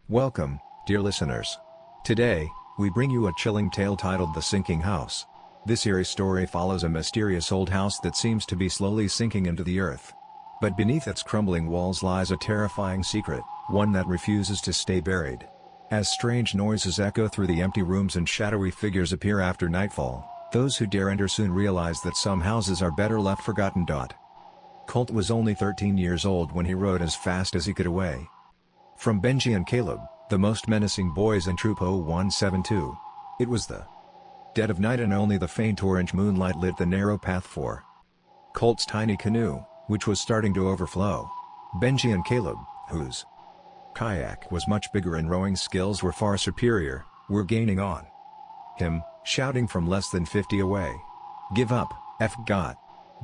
Welcome, dear listeners. Today, we bring you a chilling tale titled The Sinking House. This eerie story follows a mysterious old house that seems to be slowly sinking into the earth. But beneath its crumbling walls lies a terrifying secret, one that refuses to stay buried. As strange noises echo through the empty rooms and shadowy figures appear after nightfall, those who dare enter soon realize that some houses are better left forgotten. Colt was only 13 years old when he rode as fast as he could away from Benji and Caleb, the most menacing boys in Troop 0172. It was the dead of night and only the faint orange moonlight lit the narrow path for Colt's tiny canoe, which was starting to overflow. Benji and Caleb, whose kayak was much bigger and rowing skills were far superior, were gaining on him, shouting from less than 50 away. "Give up, F God!"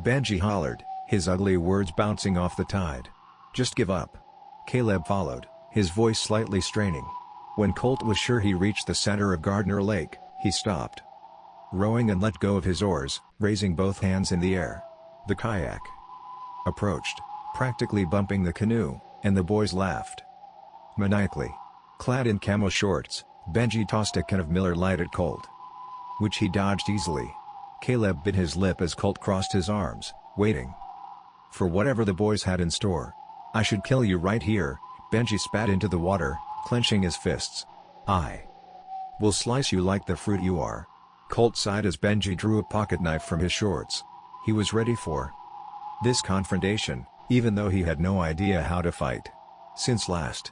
Benji hollered, his ugly words bouncing off the tide. "Just give up." Caleb followed, his voice slightly straining. When Colt was sure he reached the center of Gardner Lake, he stopped rowing and let go of his oars, raising both hands in the air. The kayak approached, practically bumping the canoe, and the boys laughed maniacally. Clad in camo shorts, Benji tossed a can of Miller Lite at Colt, which he dodged easily. Caleb bit his lip as Colt crossed his arms, waiting for whatever the boys had in store. "I should kill you right here," Benji spat into the water, clenching his fists. "I will slice you like the fruit you are." Colt sighed as Benji drew a pocket knife from his shorts. He was ready for this confrontation, even though he had no idea how to fight. Since last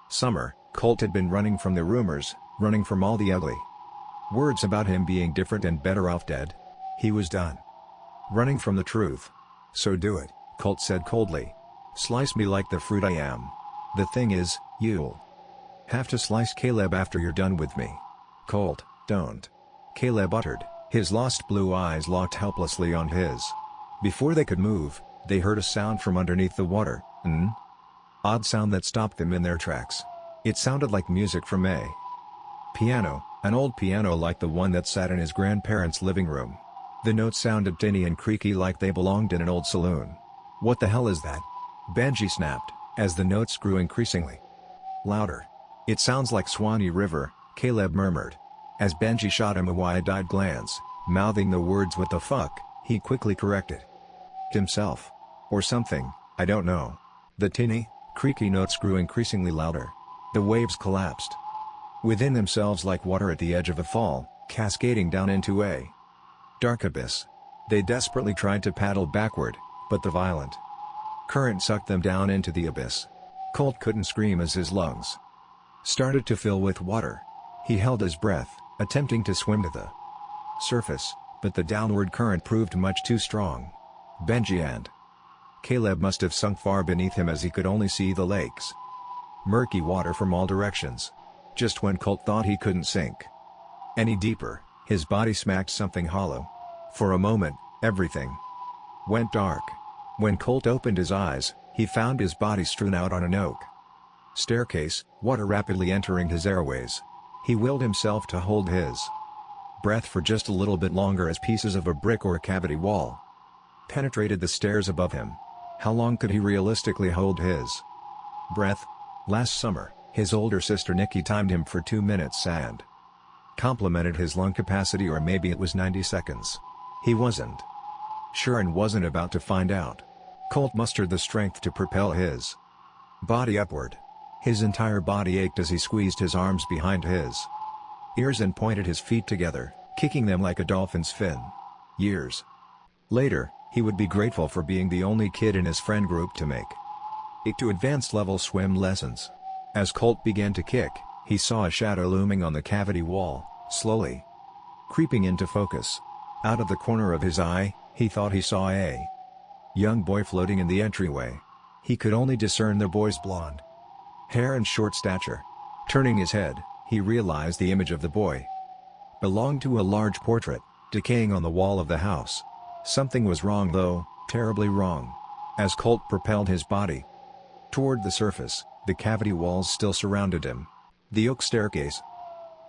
summer, Colt had been running from the rumors, running from all the ugly words about him being different and better off dead. He was done running from the truth. "So do it," Colt said coldly. "Slice me like the fruit I am. The thing is, you'll have to slice Caleb after you're done with me." "Colt, don't," Caleb uttered, his lost blue eyes locked helplessly on his. Before they could move, they heard a sound from underneath the water, an odd sound that stopped them in their tracks. It sounded like music from a piano, an old piano like the one that sat in his grandparents' living room. The notes sounded tinny and creaky like they belonged in an old saloon. "What the hell is that?" Benji snapped, as the notes grew increasingly louder. "It sounds like Swanee River," Caleb murmured. As Benji shot him a wide-eyed glance, mouthing the words "what the fuck," he quickly corrected himself. "Or something, I don't know." The tinny, creaky notes grew increasingly louder. The waves collapsed within themselves like water at the edge of a fall, cascading down into a dark abyss. They desperately tried to paddle backward, but the violent current sucked them down into the abyss. Colt couldn't scream as his lungs started to fill with water. He held his breath, attempting to swim to the surface, but the downward current proved much too strong. Benji and Caleb must have sunk far beneath him as he could only see the lake's murky water from all directions. Just when Colt thought he couldn't sink any deeper, his body smacked something hollow. For a moment, everything went dark. When Colt opened his eyes, he found his body strewn out on an oak staircase, water rapidly entering his airways. He willed himself to hold his breath for just a little bit longer as pieces of a brick or cavity wall penetrated the stairs above him. How long could he realistically hold his breath? Last summer, his older sister Nikki timed him for 2 minutes and complimented his lung capacity, or maybe it was 90 seconds. He wasn't sure and wasn't about to find out. Colt mustered the strength to propel his body upward. His entire body ached as he squeezed his arms behind his ears and pointed his feet together, kicking them like a dolphin's fin. Years later, he would be grateful for being the only kid in his friend group to make it to advanced level swim lessons. As Colt began to kick, he saw a shadow looming on the cavity wall, slowly creeping into focus. Out of the corner of his eye, he thought he saw a young boy floating in the entryway. He could only discern the boy's blonde hair and short stature. Turning his head, he realized the image of the boy belonged to a large portrait, decaying on the wall of the house. Something was wrong though, terribly wrong. As Colt propelled his body toward the surface, the cavity walls still surrounded him. The oak staircase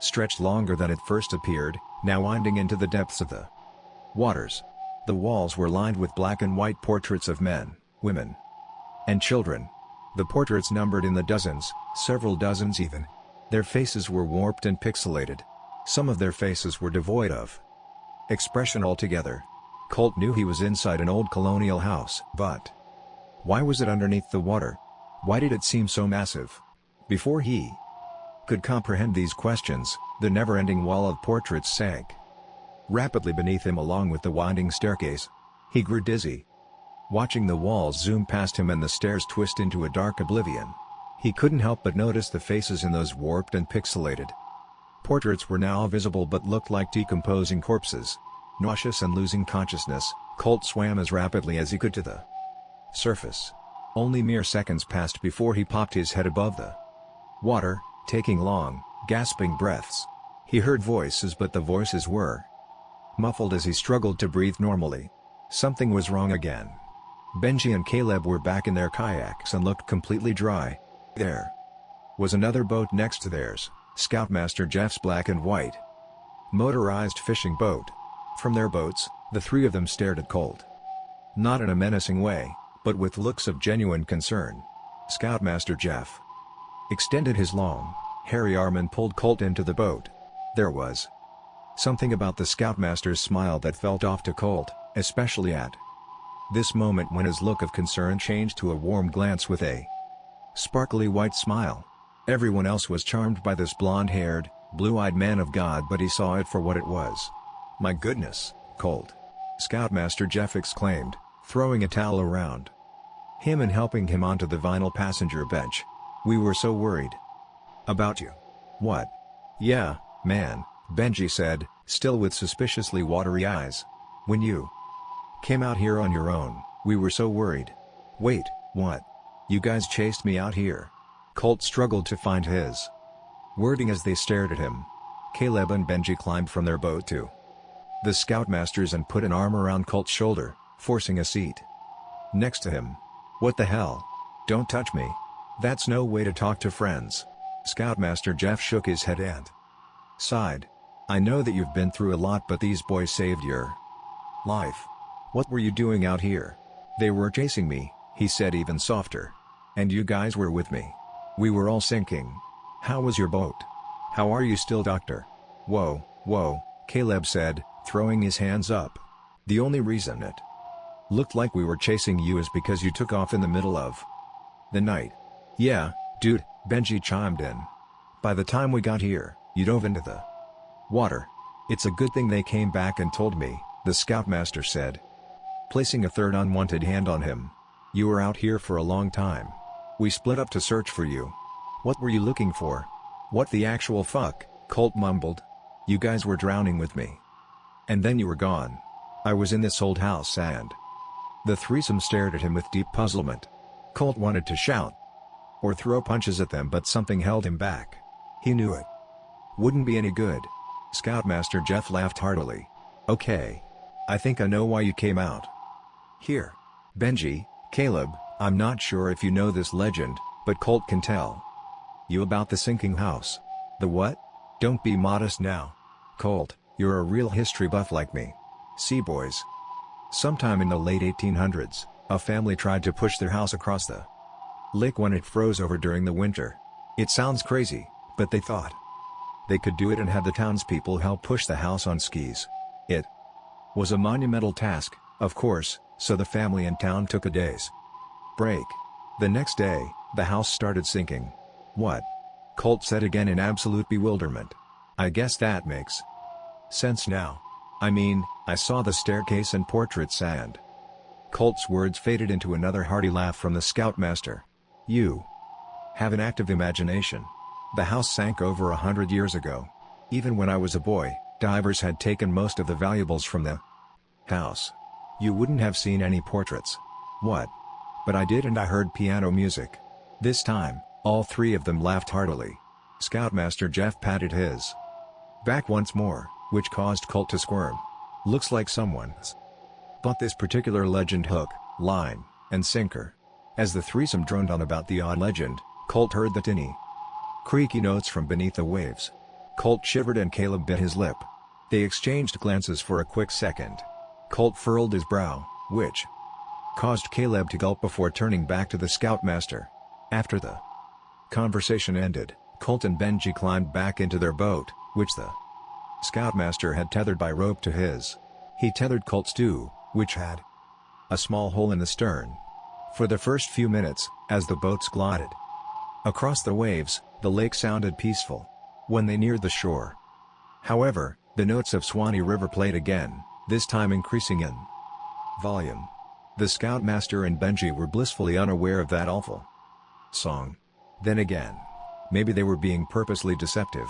stretched longer than it first appeared, now winding into the depths of the waters. The walls were lined with black and white portraits of men, women, and children. The portraits numbered in the dozens, several dozens even. Their faces were warped and pixelated. Some of their faces were devoid of expression altogether. Colt knew he was inside an old colonial house, but why was it underneath the water? Why did it seem so massive? Before he could comprehend these questions, the never-ending wall of portraits sank rapidly beneath him along with the winding staircase. He grew dizzy, watching the walls zoom past him and the stairs twist into a dark oblivion. He couldn't help but notice the faces in those warped and pixelated portraits were now visible but looked like decomposing corpses. Nauseous and losing consciousness, Colt swam as rapidly as he could to the surface. Only mere seconds passed before he popped his head above the water, taking long, gasping breaths. He heard voices, but the voices were muffled as he struggled to breathe normally. Something was wrong again. Benji and Caleb were back in their kayaks and looked completely dry. There was another boat next to theirs, Scoutmaster Jeff's black and white motorized fishing boat. From their boats, the three of them stared at Colt. Not in a menacing way, but with looks of genuine concern. Scoutmaster Jeff extended his long, hairy arm and pulled Colt into the boat. There was something about the Scoutmaster's smile that felt off to Colt, especially at this moment when his look of concern changed to a warm glance with a sparkly white smile. Everyone else was charmed by this blonde-haired, blue-eyed man of God, but he saw it for what it was. "My goodness, Colt!" Scoutmaster Jeff exclaimed, throwing a towel around him and helping him onto the vinyl passenger bench. "We were so worried about you." "What?" "Yeah, man," Benji said, still with suspiciously watery eyes. "When you came out here on your own, we were so worried." "Wait, what? You guys chased me out here?" Colt struggled to find his wording as they stared at him. Caleb and Benji climbed from their boat too, the Scoutmasters, and put an arm around Colt's shoulder, forcing a seat next to him. "What the hell? Don't touch me. That's no way to talk to friends." Scoutmaster Jeff shook his head and sighed. "I know that you've been through a lot, but these boys saved your life. What were you doing out here?" "They were chasing me," he said even softer. "And you guys were with me. We were all sinking." "How was your boat? How are you still, Doctor?" Whoa, Caleb said, throwing his hands up. "The only reason it looked like we were chasing you is because you took off in the middle of the night." "Yeah, dude," Benji chimed in. "By the time we got here, you dove into the water." "It's a good thing they came back and told me," the Scoutmaster said, placing a third unwanted hand on him. "You were out here for a long time. We split up to search for you." "What were you looking for?" "What the actual fuck?" Colt mumbled. "You guys were drowning with me. And then you were gone. I was in this old house and..." The threesome stared at him with deep puzzlement. Colt wanted to shout or throw punches at them, but something held him back. He knew it wouldn't be any good. Scoutmaster Jeff laughed heartily. "Okay. I think I know why you came out here. Benji, Caleb, I'm not sure if you know this legend, but Colt can tell you about the sinking house." "The what?" "Don't be modest now. Colt, you're a real history buff like me. See, boys. Sometime in the late 1800s, a family tried to push their house across the lake when it froze over during the winter. It sounds crazy, but they thought they could do it and had the townspeople help push the house on skis. It was a monumental task, of course, so the family and town took a day's break. The next day, the house started sinking." "What?" Colt said again in absolute bewilderment. "I guess that makes sense now. I mean, I saw the staircase and portraits and..." Colt's words faded into another hearty laugh from the Scoutmaster. "You have an active imagination. The house sank over 100 years ago. Even when I was a boy, divers had taken most of the valuables from the house. You wouldn't have seen any portraits." "What?" "But I did, and I heard piano music." This time, all three of them laughed heartily. Scoutmaster Jeff patted his back once more, which caused Colt to squirm. "Looks like someone's bought this particular legend hook, line, and sinker." As the threesome droned on about the odd legend, Colt heard the tinny, creaky notes from beneath the waves. Colt shivered and Caleb bit his lip. They exchanged glances for a quick second. Colt furrowed his brow, which caused Caleb to gulp before turning back to the Scoutmaster. After the conversation ended, Colt and Benji climbed back into their boat, which the Scoutmaster had tethered by rope to his. He tethered Colt's too, which had a small hole in the stern. For the first few minutes, as the boats glided across the waves, the lake sounded peaceful. When they neared the shore, however, the notes of Swanee River played again, this time increasing in volume. The Scoutmaster and Benji were blissfully unaware of that awful song. Then again, maybe they were being purposely deceptive.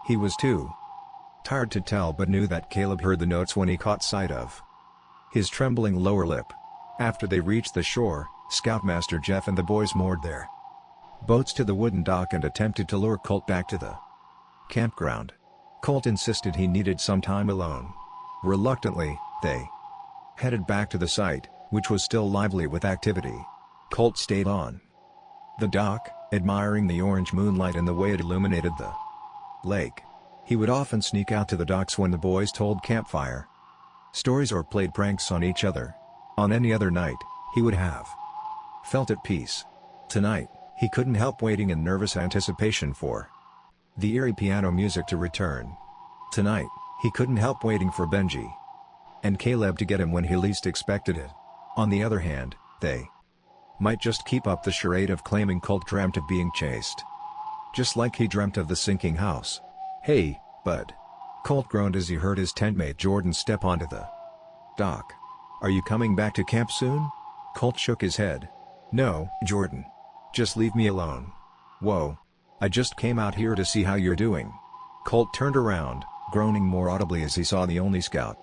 He was too tired to tell, but knew that Caleb heard the notes when he caught sight of his trembling lower lip. After they reached the shore, Scoutmaster Jeff and the boys moored their boats to the wooden dock and attempted to lure Colt back to the campground. Colt insisted he needed some time alone. Reluctantly, they headed back to the site, which was still lively with activity. Colt stayed on the dock, admiring the orange moonlight and the way it illuminated the lake. He would often sneak out to the docks when the boys told campfire stories or played pranks on each other. On any other night, he would have felt at peace. Tonight, he couldn't help waiting in nervous anticipation for the eerie piano music to return. Tonight, he couldn't help waiting for Benji and Caleb to get him when he least expected it. On the other hand, they might just keep up the charade of claiming Colt dreamt of being chased, just like he dreamt of the sinking house. "Hey, bud." Colt groaned as he heard his tentmate Jordan step onto the dock. "Are you coming back to camp soon?" Colt shook his head. "No, Jordan. Just leave me alone." "Whoa. I just came out here to see how you're doing." Colt turned around, groaning more audibly as he saw the only scout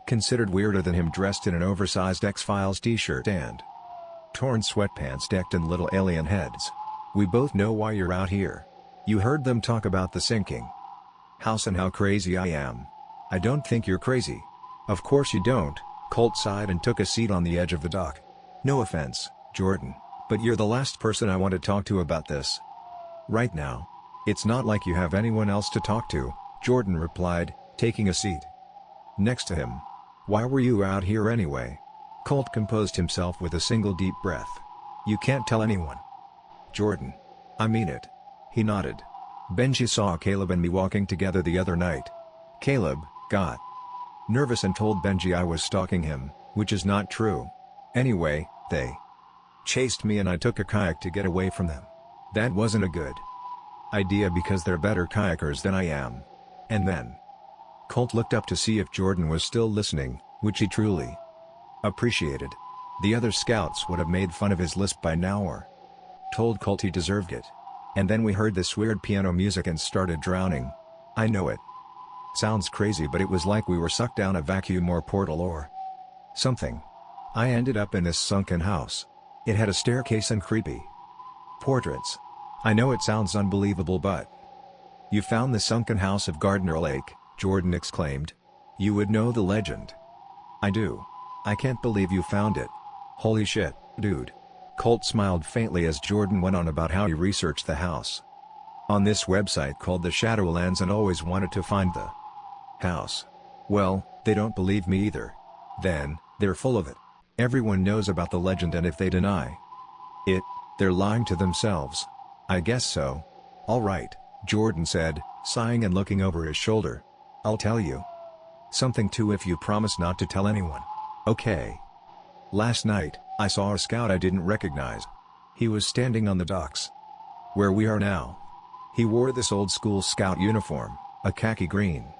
considered weirder than him dressed in an oversized X-Files t-shirt and torn sweatpants decked in little alien heads. "We both know why you're out here. You heard them talk about the sinking house and how crazy I am." "I don't think you're crazy." "Of course you don't." Colt sighed and took a seat on the edge of the dock. "No offense, Jordan, but you're the last person I want to talk to about this right now." "It's not like you have anyone else to talk to," Jordan replied, taking a seat next to him. "Why were you out here anyway?" Colt composed himself with a single deep breath. "You can't tell anyone, Jordan." "I mean it." He nodded. "Benji saw Caleb and me walking together the other night. Caleb got nervous and told Benji I was stalking him, which is not true. Anyway, they chased me and I took a kayak to get away from them. That wasn't a good idea because they're better kayakers than I am." And then Colt looked up to see if Jordan was still listening, which he truly appreciated. The other scouts would have made fun of his lisp by now or told Colt he deserved it. "And then we heard this weird piano music and started drowning." "I know it sounds crazy, but it was like we were sucked down a vacuum or portal or something. I ended up in this sunken house. It had a staircase and creepy portraits. I know it sounds unbelievable, but..." "You found the sunken house of Gardner Lake," Jordan exclaimed. "You would know the legend." "I do. I can't believe you found it." "Holy shit, dude." Colt smiled faintly as Jordan went on about how he researched the house on this website called the Shadowlands and always wanted to find the house. "Well, they don't believe me either." "Then, they're full of it. Everyone knows about the legend, and if they deny it, they're lying to themselves." "I guess so." "All right," Jordan said, sighing and looking over his shoulder. "I'll tell you something too if you promise not to tell anyone." "Okay." "Last night, I saw a scout I didn't recognize. He was standing on the docks where we are now. He wore this old school scout uniform, a khaki green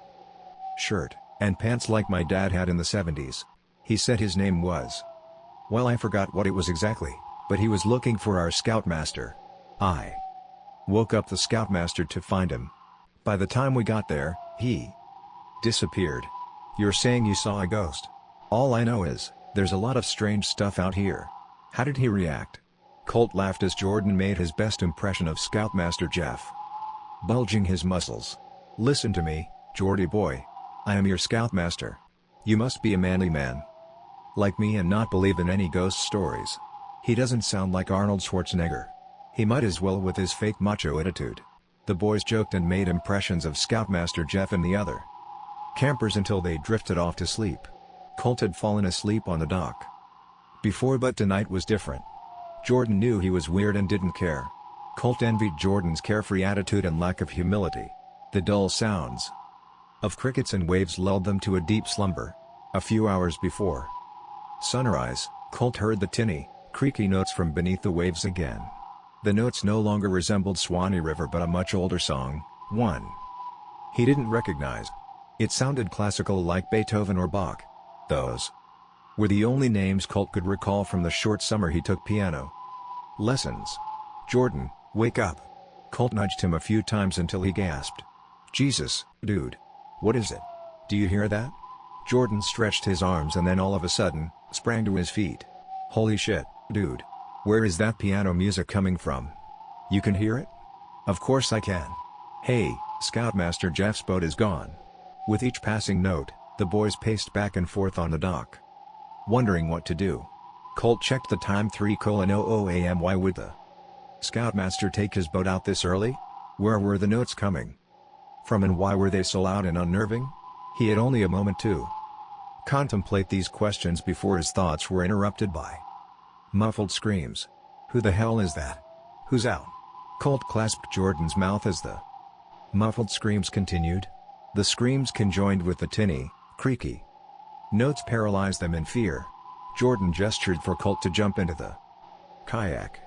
shirt, and pants like my dad had in the 70s. He said his name was... well, I forgot what it was exactly, but he was looking for our scoutmaster. I woke up the scoutmaster to find him. By the time we got there, he disappeared." "You're saying you saw a ghost?" "All I know is, there's a lot of strange stuff out here." "How did he react?" Colt laughed as Jordan made his best impression of Scoutmaster Jeff, bulging his muscles. "Listen to me, Geordie boy. I am your scoutmaster. You must be a manly man like me and not believe in any ghost stories." "He doesn't sound like Arnold Schwarzenegger." "He might as well with his fake macho attitude." The boys joked and made impressions of Scoutmaster Jeff and the other campers until they drifted off to sleep. Colt had fallen asleep on the dock before, but tonight was different. Jordan knew he was weird and didn't care. Colt envied Jordan's carefree attitude and lack of humility. The dull sounds of crickets and waves lulled them to a deep slumber. A few hours before sunrise, Colt heard the tinny, creaky notes from beneath the waves again. The notes no longer resembled Swanee River but a much older song, one he didn't recognize. It sounded classical like Beethoven or Bach. Those were the only names Colt could recall from the short summer he took piano lessons. "Jordan, wake up." Colt nudged him a few times until he gasped. "Jesus, dude. What is it? Do you hear that?" Jordan stretched his arms and then all of a sudden, sprang to his feet. "Holy shit, dude. Where is that piano music coming from? You can hear it?" "Of course I can. Hey, Scoutmaster Jeff's boat is gone." With each passing note, the boys paced back and forth on the dock, wondering what to do. Colt checked the time, 3:00 a.m. Why would the Scoutmaster take his boat out this early? Where were the notes coming from and why were they so loud and unnerving? He had only a moment to contemplate these questions before his thoughts were interrupted by muffled screams. "Who the hell is that? Who's out?" Colt clasped Jordan's mouth as the muffled screams continued. The screams conjoined with the tinny, creaky notes paralyzed them in fear. Jordan gestured for Colt to jump into the kayak.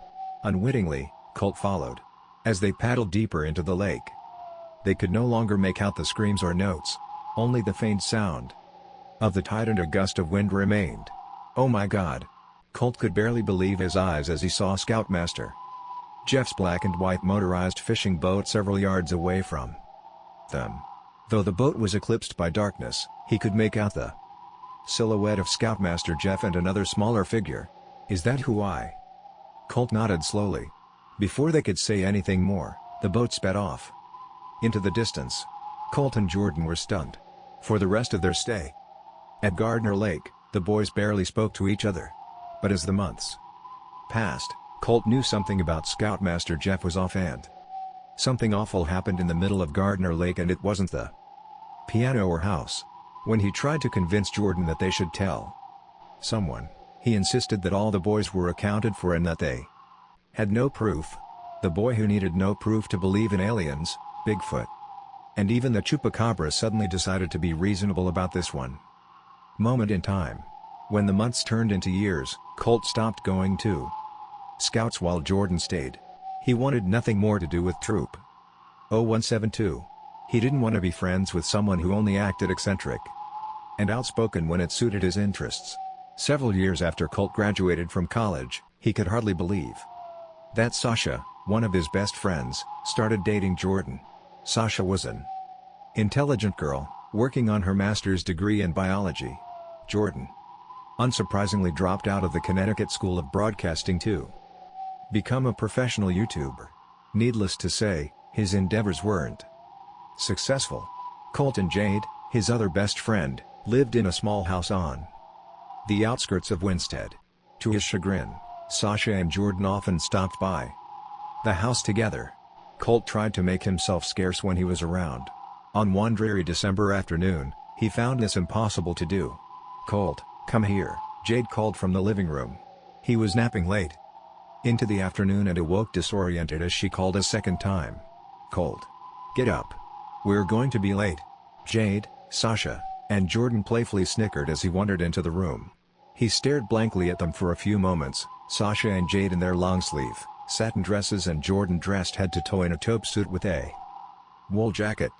Unwittingly, Colt followed. As they paddled deeper into the lake, they could no longer make out the screams or notes. Only the faint sound of the tide and a gust of wind remained. "Oh my God!" Colt could barely believe his eyes as he saw Scoutmaster Jeff's black and white motorized fishing boat several yards away from them. Though the boat was eclipsed by darkness, he could make out the silhouette of Scoutmaster Jeff and another smaller figure. "Is that who I?" Colt nodded slowly. Before they could say anything more, the boat sped off into the distance. Colt and Jordan were stunned. For the rest of their stay at Gardner Lake, the boys barely spoke to each other. But as the months passed, Colt knew something about Scoutmaster Jeff was off and something awful happened in the middle of Gardner Lake, and it wasn't the piano or house. When he tried to convince Jordan that they should tell someone, he insisted that all the boys were accounted for and that they had no proof. The boy who needed no proof to believe in aliens, Bigfoot, and even the Chupacabra suddenly decided to be reasonable about this one moment in time. When the months turned into years, Colt stopped going to Scouts while Jordan stayed. He wanted nothing more to do with Troop 0172. He didn't want to be friends with someone who only acted eccentric and outspoken when it suited his interests. Several years after Colt graduated from college, he could hardly believe that Sasha, one of his best friends, started dating Jordan. Sasha was an intelligent girl, working on her master's degree in biology. Jordan, unsurprisingly, dropped out of the Connecticut School of Broadcasting to become a professional YouTuber. Needless to say, his endeavors weren't successful. Colt and Jade, his other best friend, lived in a small house on the outskirts of Winstead. To his chagrin, Sasha and Jordan often stopped by the house together. Colt tried to make himself scarce when he was around. On one dreary December afternoon, he found this impossible to do. "Colt, come here," Jade called from the living room. He was napping late into the afternoon and awoke disoriented as she called a second time. "Colt, get up. We're going to be late." Jade, Sasha, and Jordan playfully snickered as he wandered into the room. He stared blankly at them for a few moments, Sasha and Jade in their long-sleeve satin dresses and Jordan dressed head to toe in a taupe suit with a wool jacket.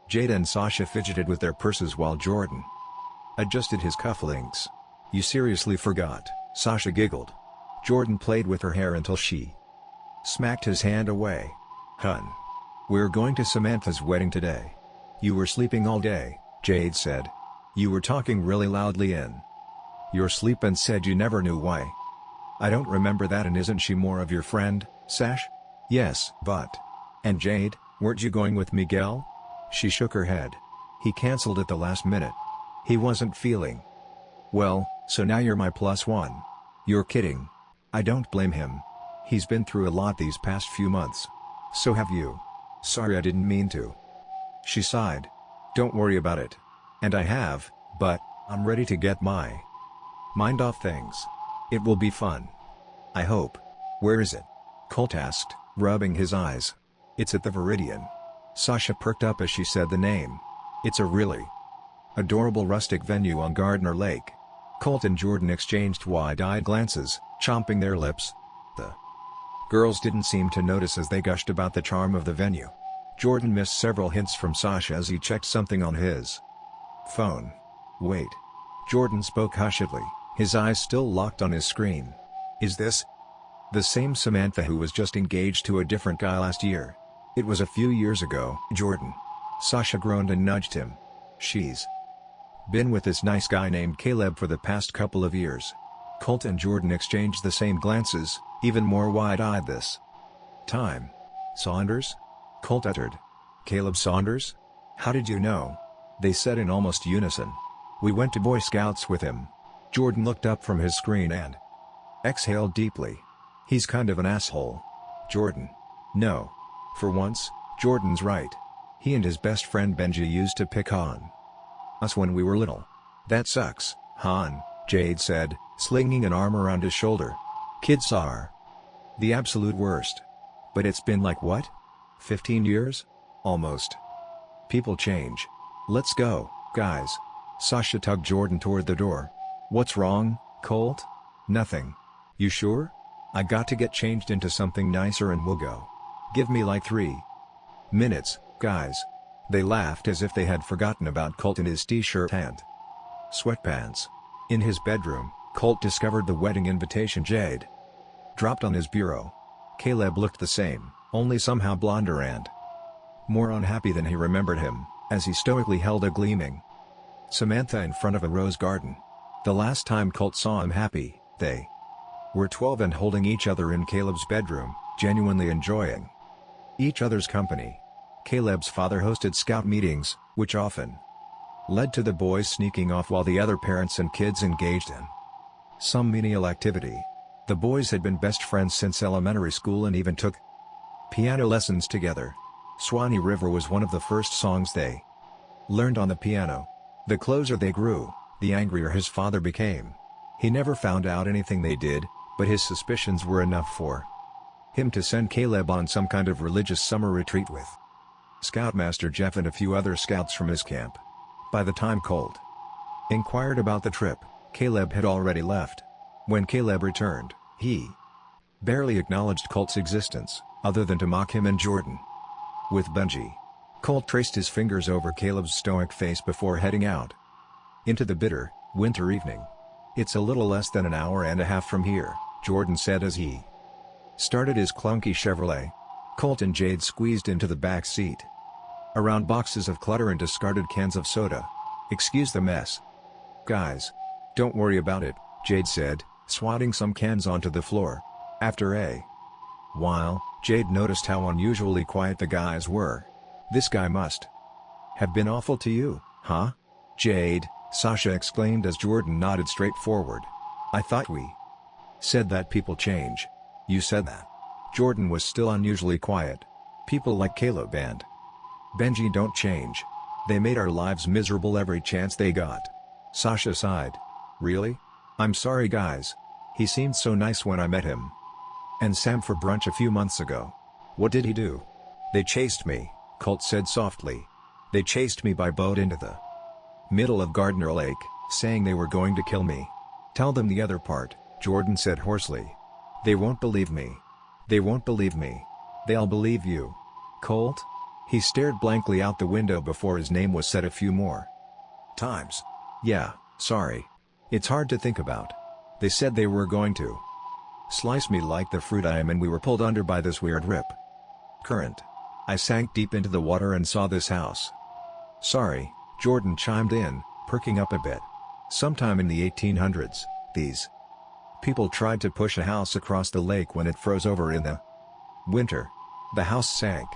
Jade and Sasha fidgeted with their purses while Jordan adjusted his cufflinks. "You seriously forgot," Sasha giggled. Jordan played with her hair until she smacked his hand away. "Hun. We're going to Samantha's wedding today." "You were sleeping all day," Jade said. "You were talking really loudly in your sleep and said you never knew why." "I don't remember that. And isn't she more of your friend, Sash?" "Yes, but..." "And Jade, weren't you going with Miguel?" She shook her head. "He cancelled at the last minute. He wasn't feeling well, so now you're my plus one." "You're kidding." "I don't blame him. He's been through a lot these past few months. So have you." "Sorry, I didn't mean to." She sighed. "Don't worry about it. And I have, but I'm ready to get my mind off things. It will be fun. I hope. Where is it? Colt asked, rubbing his eyes. It's at the Viridian. Sasha perked up as she said the name. It's a really adorable rustic venue on Gardner Lake. Colt and Jordan exchanged wide-eyed glances, chomping their lips. The girls didn't seem to notice as they gushed about the charm of the venue. Jordan missed several hints from Sasha as he checked something on his phone. Wait. Jordan spoke hushedly, his eyes still locked on his screen. Is this the same Samantha who was just engaged to a different guy last year? It was a few years ago, Jordan. Sasha groaned and nudged him. She's been with this nice guy named Caleb for the past couple of years. Colt and Jordan exchanged the same glances, even more wide-eyed this time. Saunders? Colt uttered. Caleb Saunders? How did you know? They said in almost unison. We went to Boy Scouts with him. Jordan looked up from his screen and exhaled deeply. He's kind of an asshole. Jordan. No. For once, Jordan's right. He and his best friend Benji used to pick on us when we were little. That sucks, Han, Jade said, slinging an arm around his shoulder. Kids are the absolute worst. But it's been like what? 15 years? Almost. People change. Let's go, guys. Sasha tugged Jordan toward the door. What's wrong, Colt? Nothing. You sure? I got to get changed into something nicer and we'll go. Give me like 3 minutes, guys. They laughed as if they had forgotten about Colt in his t-shirt and sweatpants. In his bedroom, Colt discovered the wedding invitation Jade dropped on his bureau. Caleb looked the same, only somehow blonder and more unhappy than he remembered him, as he stoically held a gleaming Samantha in front of a rose garden. The last time Colt saw him happy, they were 12 and holding each other in Caleb's bedroom, genuinely enjoying each other's company. Caleb's father hosted scout meetings, which often led to the boys sneaking off while the other parents and kids engaged in some menial activity. The boys had been best friends since elementary school and even took piano lessons together. Swanee River was one of the first songs they learned on the piano. The closer they grew, the angrier his father became. He never found out anything they did, but his suspicions were enough for him to send Caleb on some kind of religious summer retreat with Scoutmaster Jeff and a few other scouts from his camp. By the time Colt inquired about the trip, Caleb had already left. When Caleb returned, he barely acknowledged Colt's existence, other than to mock him and Jordan. With Benji, Colt traced his fingers over Caleb's stoic face before heading out into the bitter, winter evening. It's a little less than an hour and a half from here, Jordan said as he started his clunky Chevrolet. Colt and Jade squeezed into the back seat, around boxes of clutter and discarded cans of soda. Excuse the mess, guys. Don't worry about it, Jade said, swatting some cans onto the floor. After a while, Jade noticed how unusually quiet the guys were. This guy must have been awful to you, huh? Jade, Sasha exclaimed as Jordan nodded straight forward. I thought we said that people change. You said that. Jordan was still unusually quiet. People like Caleb and Benji don't change. They made our lives miserable every chance they got. Sasha sighed. Really? I'm sorry guys. He seemed so nice when I met him and Sam for brunch a few months ago. What did he do? They chased me, Colt said softly. They chased me by boat into the middle of Gardner Lake, saying they were going to kill me. Tell them the other part, Jordan said hoarsely. They won't believe me. They won't believe me. They'll believe you. Colt? He stared blankly out the window before his name was said a few more times. Yeah, sorry. It's hard to think about. They said they were going to slice me like the fruit I am and we were pulled under by this weird rip current. I sank deep into the water and saw this house. Sorry, Jordan chimed in, perking up a bit. Sometime in the 1800s, these people tried to push a house across the lake when it froze over in the winter. The house sank.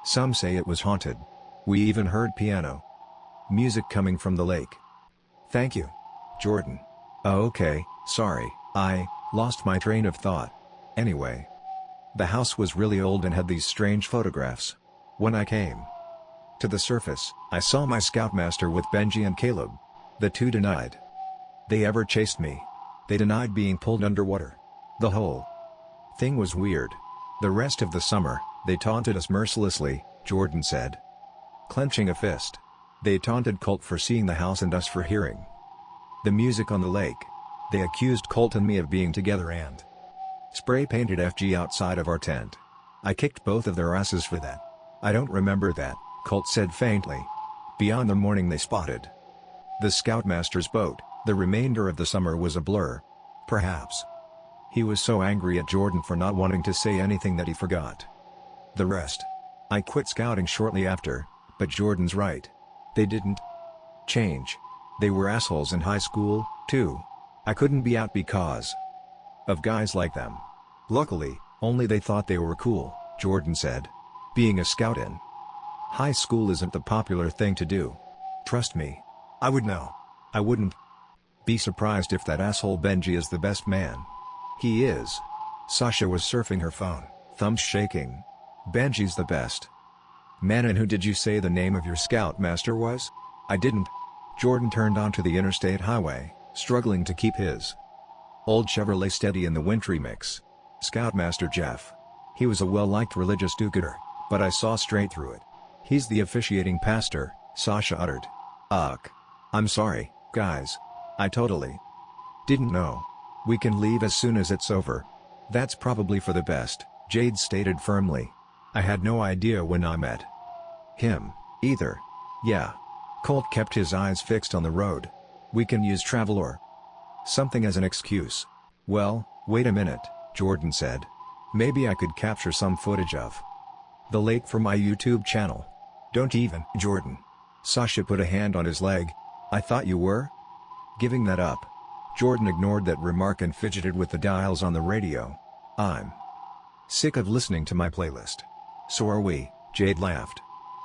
Some say it was haunted. We even heard piano music coming from the lake. Thank you, Jordan. Oh, okay, sorry, I lost my train of thought. Anyway, the house was really old and had these strange photographs. When I came to the surface, I saw my scoutmaster with Benji and Caleb. The two denied they ever chased me. They denied being pulled underwater. The whole Thing was weird. The rest of the summer, they taunted us mercilessly, Jordan said, clenching a fist. They taunted Colt for seeing the house and us for hearing the music on the lake. They accused Colt and me of being together and spray painted FG outside of our tent. I kicked both of their asses for that. I don't remember that, Colt said faintly. Beyond the morning they spotted the Scoutmaster's boat. The remainder of the summer was a blur. Perhaps he was so angry at Jordan for not wanting to say anything that he forgot the rest. I quit scouting shortly after, but Jordan's right. They didn't change. They were assholes in high school, too. I couldn't be out because of guys like them. Luckily, only they thought they were cool, Jordan said. Being a scout in high school isn't the popular thing to do. Trust me. I would know. I wouldn't be surprised if that asshole Benji is the best man. He is. Sasha was surfing her phone, thumbs shaking. Benji's the best man. And who did you say the name of your scoutmaster was? I didn't. Jordan turned onto the interstate highway, struggling to keep his old Chevrolet steady in the wintry mix. Scoutmaster Jeff. He was a well-liked religious do-gooder, but I saw straight through it. He's the officiating pastor, Sasha uttered. Ugh. I'm sorry, guys. I totally didn't know. We can leave as soon as it's over. That's probably for the best, Jade stated firmly. I had no idea when I met him, either. Yeah. Colt kept his eyes fixed on the road. We can use travel or something as an excuse. Well, wait a minute, Jordan said. Maybe I could capture some footage of the lake for my YouTube channel. Don't even, Jordan. Sasha put a hand on his leg. I thought you were giving that up. Jordan ignored that remark and fidgeted with the dials on the radio. I'm sick of listening to my playlist. So are we, Jade laughed.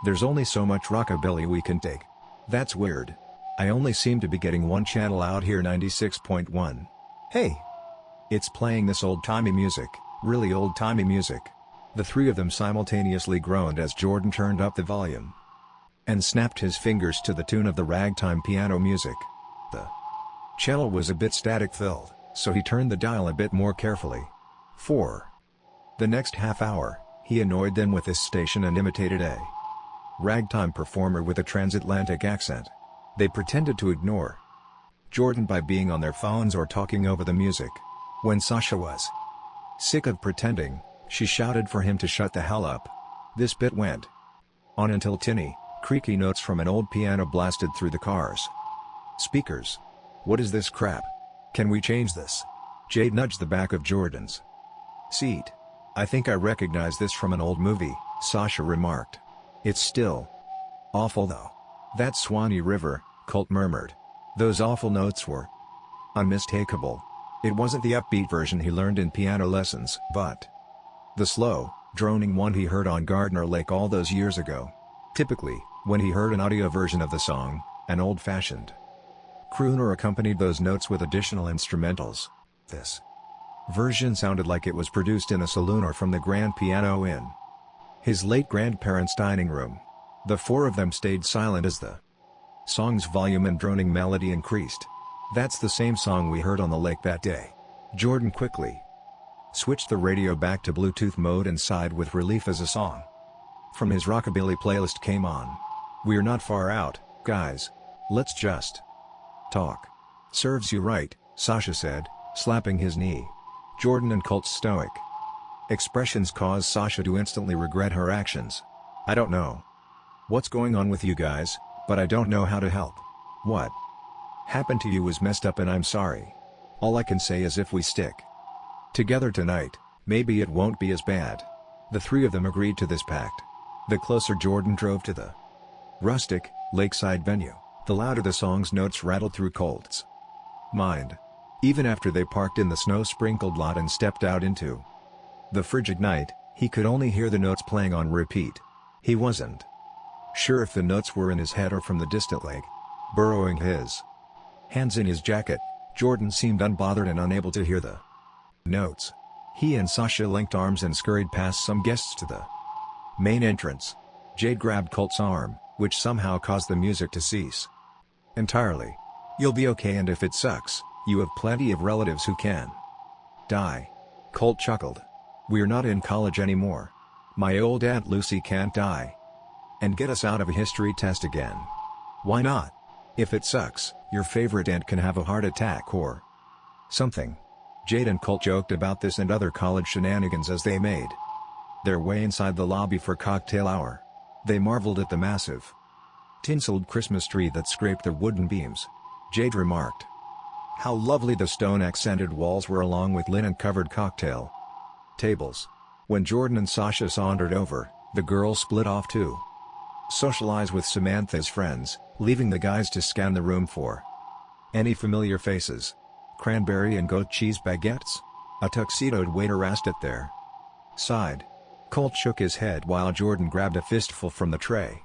There's only so much rockabilly we can take. That's weird. I only seem to be getting one channel out here, 96.1. Hey! It's playing this old-timey music, really old-timey music. The three of them simultaneously groaned as Jordan turned up the volume and snapped his fingers to the tune of the ragtime piano music. The channel was a bit static-filled, so he turned the dial a bit more carefully. For the next half hour, he annoyed them with this station and imitated a ragtime performer with a transatlantic accent. They pretended to ignore Jordan by being on their phones or talking over the music. When Sasha was sick of pretending, she shouted for him to shut the hell up. This bit went on until tinny, creaky notes from an old piano blasted through the car's speakers. What is this crap? Can we change this? Jade nudged the back of Jordan's seat. I think I recognize this from an old movie, Sasha remarked. It's still awful though. That's Swanee River, Colt murmured. Those awful notes were unmistakable. It wasn't the upbeat version he learned in piano lessons, but the slow, droning one he heard on Gardner Lake all those years ago. Typically, when he heard an audio version of the song, an old-fashioned crooner accompanied those notes with additional instrumentals. This version sounded like it was produced in a saloon or from the grand piano in his late grandparents' dining room. The four of them stayed silent as the song's volume and droning melody increased. That's the same song we heard on the lake that day. Jordan quickly switched the radio back to Bluetooth mode and sighed with relief as a song from his rockabilly playlist came on. We're not far out, guys. Let's just talk. Serves you right, Sasha said, slapping his knee. Jordan and Colt's stoic expressions caused Sasha to instantly regret her actions. I don't know what's going on with you guys, but I don't know how to help. What happened to you was messed up and I'm sorry. All I can say is if we stick together tonight, maybe it won't be as bad. The three of them agreed to this pact. The closer Jordan drove to the rustic, lakeside venue, the louder the song's notes rattled through Colt's mind. Even after they parked in the snow-sprinkled lot and stepped out into the frigid night, he could only hear the notes playing on repeat. He wasn't sure if the notes were in his head or from the distant lake. Burrowing his hands in his jacket, Jordan seemed unbothered and unable to hear the notes. He and Sasha linked arms and scurried past some guests to the main entrance. Jade grabbed Colt's arm, which somehow caused the music to cease entirely. You'll be okay, and if it sucks, you have plenty of relatives who can die. Colt chuckled. We're not in college anymore. My old Aunt Lucy can't die and get us out of a history test again. Why not? If it sucks, your favorite aunt can have a heart attack or something. Jade and Colt joked about this and other college shenanigans as they made their way inside the lobby for cocktail hour. They marveled at the massive, tinseled Christmas tree that scraped the wooden beams. Jade remarked how lovely the stone-accented walls were along with linen-covered cocktail tables. When Jordan and Sasha sauntered over, the girls split off to socialize with Samantha's friends, leaving the guys to scan the room for any familiar faces. Cranberry and goat cheese baguettes? A tuxedoed waiter asked at their side. Colt shook his head while Jordan grabbed a fistful from the tray.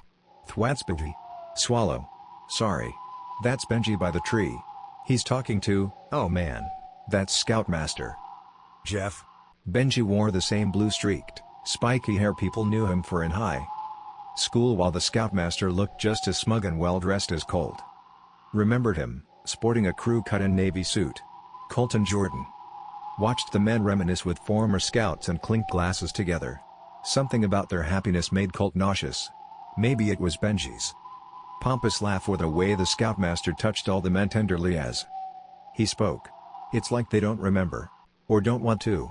Thwats Benji. Swallow. Sorry. That's Benji by the tree. He's talking to, oh man, that's Scoutmaster Jeff. Benji wore the same blue-streaked, spiky hair people knew him for in high school, while the Scoutmaster looked just as smug and well-dressed as Colt remembered him, sporting a crew-cut-in navy suit. Colt and Jordan watched the men reminisce with former scouts and clink glasses together. Something about their happiness made Colt nauseous. Maybe it was Benji's pompous laugh or the way the Scoutmaster touched all the men tenderly as he spoke. It's like they don't remember. Or don't want to.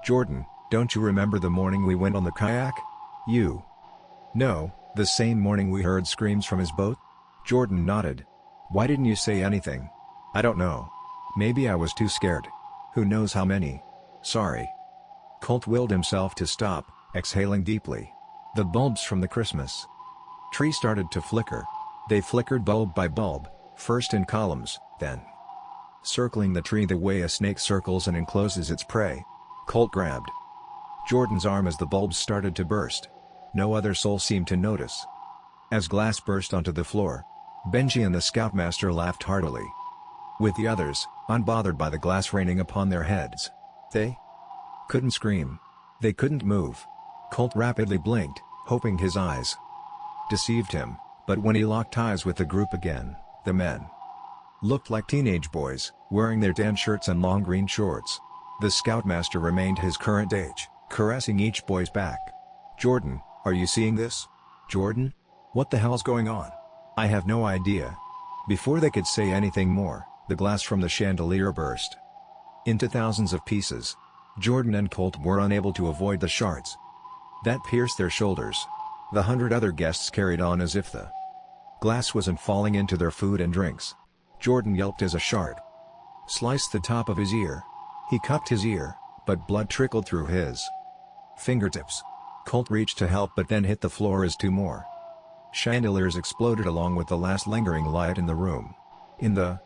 Jordan, don't you remember the morning we went on the kayak? You. No, the same morning we heard screams from his boat? Jordan nodded. Why didn't you say anything? I don't know. Maybe I was too scared. Who knows how many? Sorry. Colt willed himself to stop, exhaling deeply. The bulbs from the Christmas tree started to flicker. They flickered bulb by bulb, first in columns, then circling the tree the way a snake circles and encloses its prey. Colt grabbed Jordan's arm as the bulbs started to burst. No other soul seemed to notice. As glass burst onto the floor, Benji and the Scoutmaster laughed heartily with the others, unbothered by the glass raining upon their heads. They couldn't scream. They couldn't move. Colt rapidly blinked, hoping his eyes deceived him, but when he locked eyes with the group again, the men looked like teenage boys, wearing their tan shirts and long green shorts. The Scoutmaster remained his current age, caressing each boy's back. Jordan, are you seeing this? Jordan? What the hell's going on? I have no idea. Before they could say anything more, the glass from the chandelier burst into thousands of pieces. Jordan and Colt were unable to avoid the shards that pierced their shoulders. The 100 other guests carried on as if the glass wasn't falling into their food and drinks. Jordan yelped as a shard sliced the top of his ear. He cupped his ear, but blood trickled through his fingertips. Colt reached to help but then hit the floor as two more chandeliers exploded along with the last lingering light in the room. In the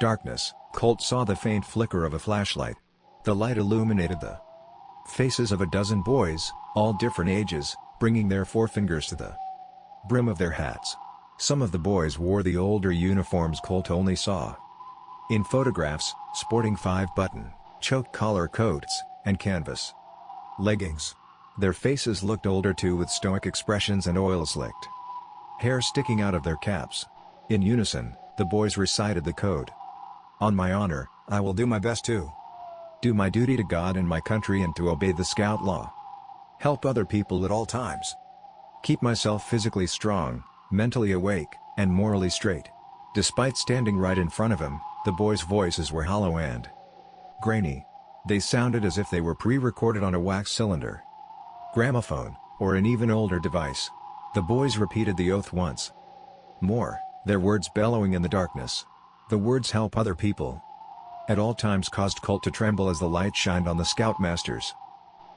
darkness, Colt saw the faint flicker of a flashlight. The light illuminated the faces of a dozen boys, all different ages, bringing their forefingers to the brim of their hats. Some of the boys wore the older uniforms Colt only saw in photographs, sporting 5-button, choke collar coats, and canvas leggings. Their faces looked older too, with stoic expressions and oil-slicked hair sticking out of their caps. In unison, the boys recited the code. On my honor, I will do my best to do my duty to God and my country and to obey the Scout law. Help other people at all times. Keep myself physically strong, mentally awake, and morally straight. Despite standing right in front of him, the boys' voices were hollow and grainy. They sounded as if they were pre-recorded on a wax cylinder, gramophone, or an even older device. The boys repeated the oath once more, their words bellowing in the darkness. The words "help other people" at all times caused Colt to tremble as the light shined on the Scoutmaster's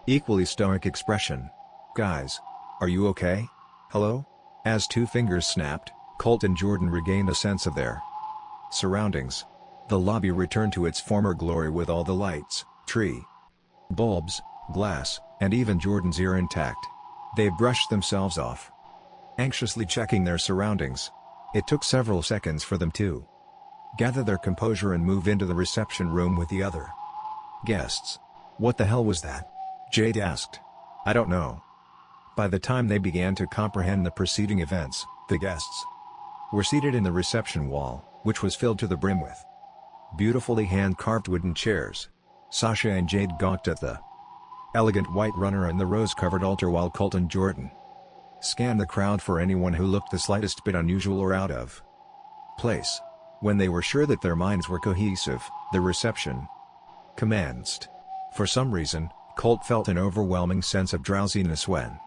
equally stoic expression. Guys, are you okay? Hello? As two fingers snapped, Colt and Jordan regained a sense of their surroundings. The lobby returned to its former glory with all the lights, tree, bulbs, glass, and even Jordan's ear intact. They brushed themselves off, anxiously checking their surroundings. It took several seconds for them to gather their composure and move into the reception room with the other guests. What the hell was that? Jade asked. I don't know. By the time they began to comprehend the preceding events, the guests were seated in the reception wall, which was filled to the brim with beautifully hand-carved wooden chairs. Sasha and Jade gawked at the elegant white runner and the rose-covered altar while Colt and Jordan scanned the crowd for anyone who looked the slightest bit unusual or out of place. When they were sure that their minds were cohesive, the reception commenced. For some reason, Colt felt an overwhelming sense of drowsiness when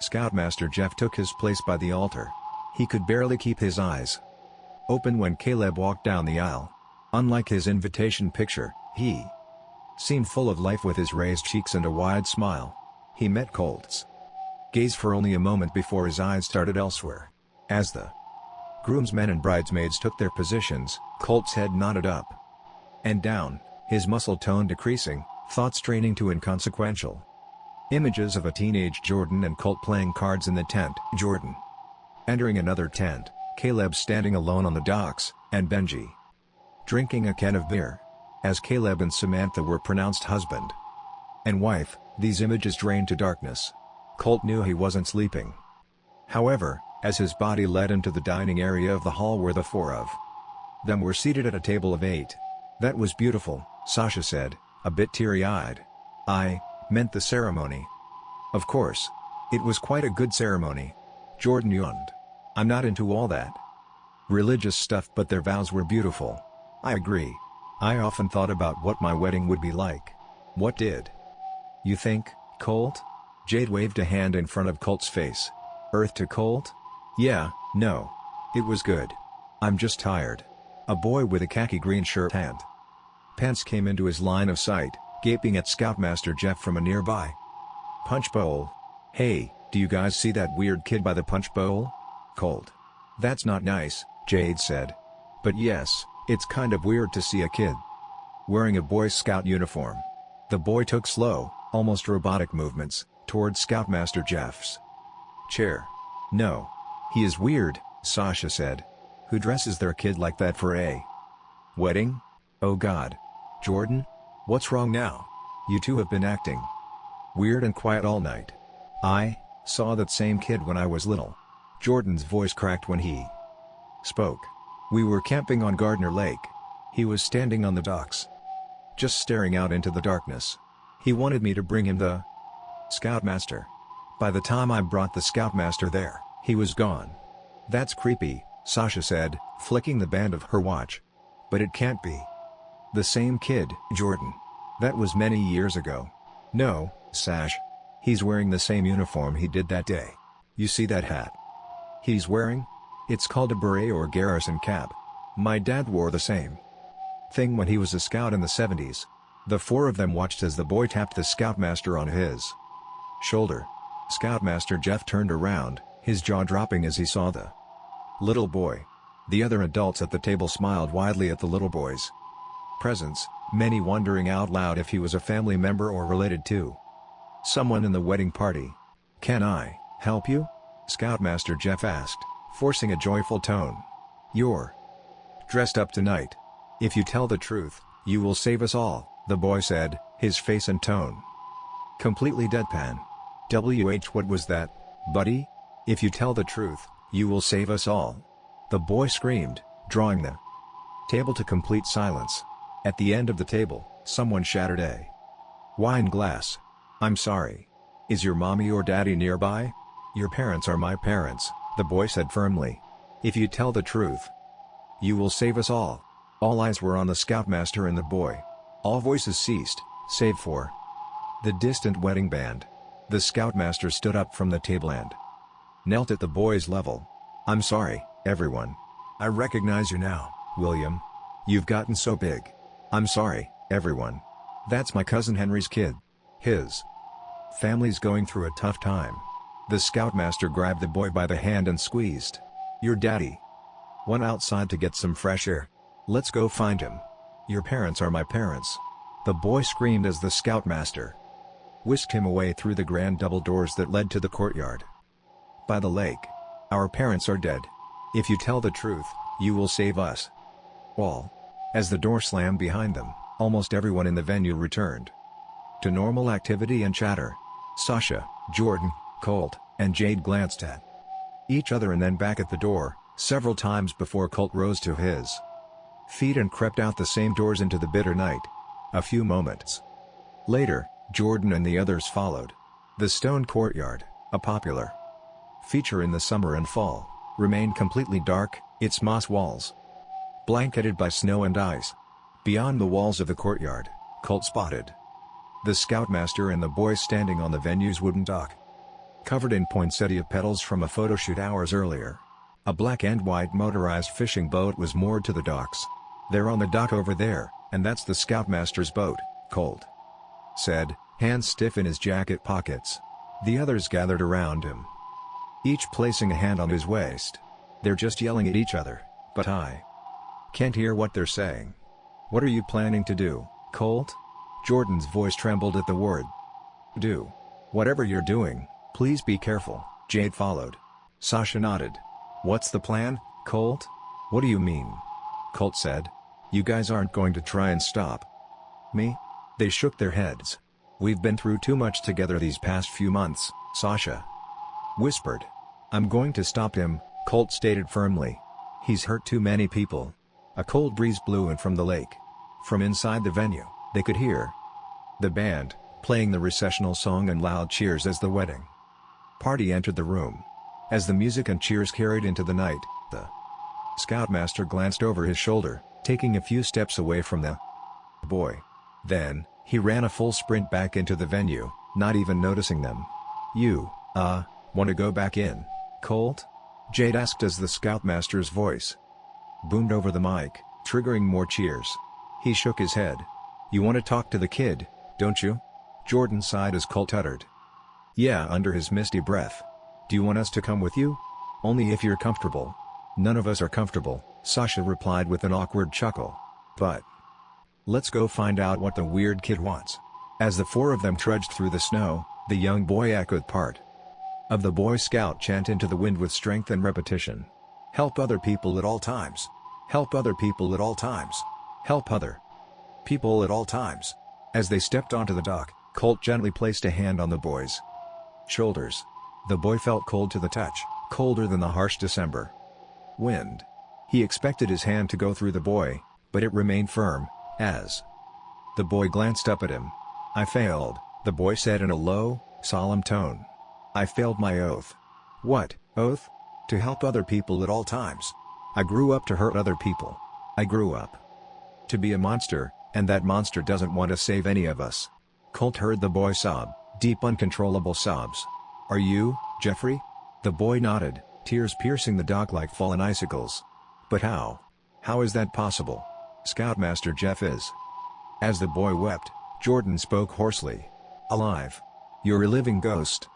Scoutmaster Jeff took his place by the altar. He could barely keep his eyes open when Caleb walked down the aisle. Unlike his invitation picture, he seemed full of life with his raised cheeks and a wide smile. He met Colt's gaze for only a moment before his eyes started elsewhere. As the groomsmen and bridesmaids took their positions, Colt's head nodded up and down, his muscle tone decreasing, thoughts straining to inconsequential images of a teenage Jordan and Colt playing cards in the tent. Jordan entering another tent, Caleb standing alone on the docks, and Benji drinking a can of beer. As Caleb and Samantha were pronounced husband and wife, these images drained to darkness. Colt knew he wasn't sleeping. However, as his body led him to the dining area of the hall where the four of them were seated at a table of 8. "That was beautiful," Sasha said, a bit teary-eyed. "I meant the ceremony." "Of course. It was quite a good ceremony." Jordan yawned. "I'm not into all that religious stuff, but their vows were beautiful." "I agree. I often thought about what my wedding would be like." "What did you think, Colt?" Jade waved a hand in front of Colt's face. "Earth to Colt?" "Yeah, no. It was good. I'm just tired." A boy with a khaki green shirt and pants came into his line of sight, gaping at Scoutmaster Jeff from a nearby punch bowl. "Hey, do you guys see that weird kid by the punch bowl?" "Colt. That's not nice," Jade said. "But yes, it's kind of weird to see a kid wearing a Boy Scout uniform." The boy took slow, almost robotic movements toward Scoutmaster Jeff's chair. "No. He is weird," Sasha said. "Who dresses their kid like that for a wedding? Oh God. Jordan? What's wrong now? You two have been acting weird and quiet all night." "I saw that same kid when I was little." Jordan's voice cracked when he spoke. "We were camping on Gardner Lake. He was standing on the docks, just staring out into the darkness. He wanted me to bring him the Scoutmaster. By the time I brought the Scoutmaster there, he was gone." "That's creepy," Sasha said, flicking the band of her watch. "But it can't be the same kid, Jordan. That was many years ago." "No, Sash. He's wearing the same uniform he did that day. You see that hat he's wearing? It's called a beret or garrison cap. My dad wore the same thing when he was a scout in the 70s. The four of them watched as the boy tapped the Scoutmaster on his shoulder. Scoutmaster Jeff turned around, his jaw dropping as he saw the little boy. The other adults at the table smiled widely at the little boy's presence, many wondering out loud if he was a family member or related to someone in the wedding party. "Can I help you?" Scoutmaster Jeff asked, forcing a joyful tone. "You're dressed up tonight. If you tell the truth, you will save us all," the boy said, his face and tone completely deadpan. What was that, buddy? "If you tell the truth, you will save us all," the boy screamed, drawing the table to complete silence. At the end of the table, someone shattered a wine glass. "I'm sorry. Is your mommy or daddy nearby?" "Your parents are my parents," the boy said firmly. "If you tell the truth, you will save us all." All eyes were on the Scoutmaster and the boy. All voices ceased, save for the distant wedding band. The Scoutmaster stood up from the table and knelt at the boy's level. "I'm sorry, everyone. I recognize you now, William. You've gotten so big. I'm sorry, everyone. That's my cousin Henry's kid. His family's going through a tough time." The Scoutmaster grabbed the boy by the hand and squeezed. "Your daddy went outside to get some fresh air. Let's go find him." "Your parents are my parents," the boy screamed as the Scoutmaster whisked him away through the grand double doors that led to the courtyard by the lake. "Our parents are dead. If you tell the truth, you will save us all." As the door slammed behind them, almost everyone in the venue returned to normal activity and chatter. Sasha, Jordan, Colt, and Jade glanced at each other and then back at the door, several times before Colt rose to his feet and crept out the same doors into the bitter night. A few moments later, Jordan and the others followed. The stone courtyard, a popular feature in the summer and fall, remained completely dark, its moss walls blanketed by snow and ice. Beyond the walls of the courtyard, Colt spotted the Scoutmaster and the boys standing on the venue's wooden dock. Covered in poinsettia petals from a photo shoot hours earlier, a black and white motorized fishing boat was moored to the docks. "They're on the dock over there, and that's the Scoutmaster's boat," Colt said, hands stiff in his jacket pockets. The others gathered around him, each placing a hand on his waist. "They're just yelling at each other, but I can't hear what they're saying." "What are you planning to do, Colt?" Jordan's voice trembled at the word. "Do whatever you're doing, please be careful," Jade followed. Sasha nodded. "What's the plan, Colt?" "What do you mean?" Colt said. "You guys aren't going to try and stop me?" They shook their heads. "We've been through too much together these past few months," Sasha whispered. "I'm going to stop him," Colt stated firmly. "He's hurt too many people." A cold breeze blew in from the lake. From inside the venue, they could hear the band playing the recessional song and loud cheers as the wedding party entered the room. As the music and cheers carried into the night, the Scoutmaster glanced over his shoulder, taking a few steps away from the boy. Then, he ran a full sprint back into the venue, not even noticing them. "You, want to go back in, Colt?" Jade asked as the Scoutmaster's voice boomed over the mic, triggering more cheers. He shook his head. "You want to talk to the kid, don't you?" Jordan sighed as Colt uttered, "Yeah," under his misty breath. "Do you want us to come with you?" "Only if you're comfortable." "None of us are comfortable," Sasha replied with an awkward chuckle. "But let's go find out what the weird kid wants." As the four of them trudged through the snow, the young boy echoed part of the Boy Scout chant into the wind with strength and repetition. "Help other people at all times. Help other people at all times. Help other people at all times." As they stepped onto the dock, Colt gently placed a hand on the boy's shoulders. The boy felt cold to the touch, colder than the harsh December wind. He expected his hand to go through the boy, but it remained firm, as the boy glanced up at him. "I failed," the boy said in a low, solemn tone. "I failed my oath." "What oath?" "To help other people at all times. I grew up to hurt other people. I grew up to be a monster, and that monster doesn't want to save any of us." Colt heard the boy sob, deep uncontrollable sobs. "Are you, Jeffrey?" The boy nodded, tears piercing the dock like fallen icicles. "But how? How is that possible? Scoutmaster Jeff is." As the boy wept, Jordan spoke hoarsely. "Alive. You're a living ghost,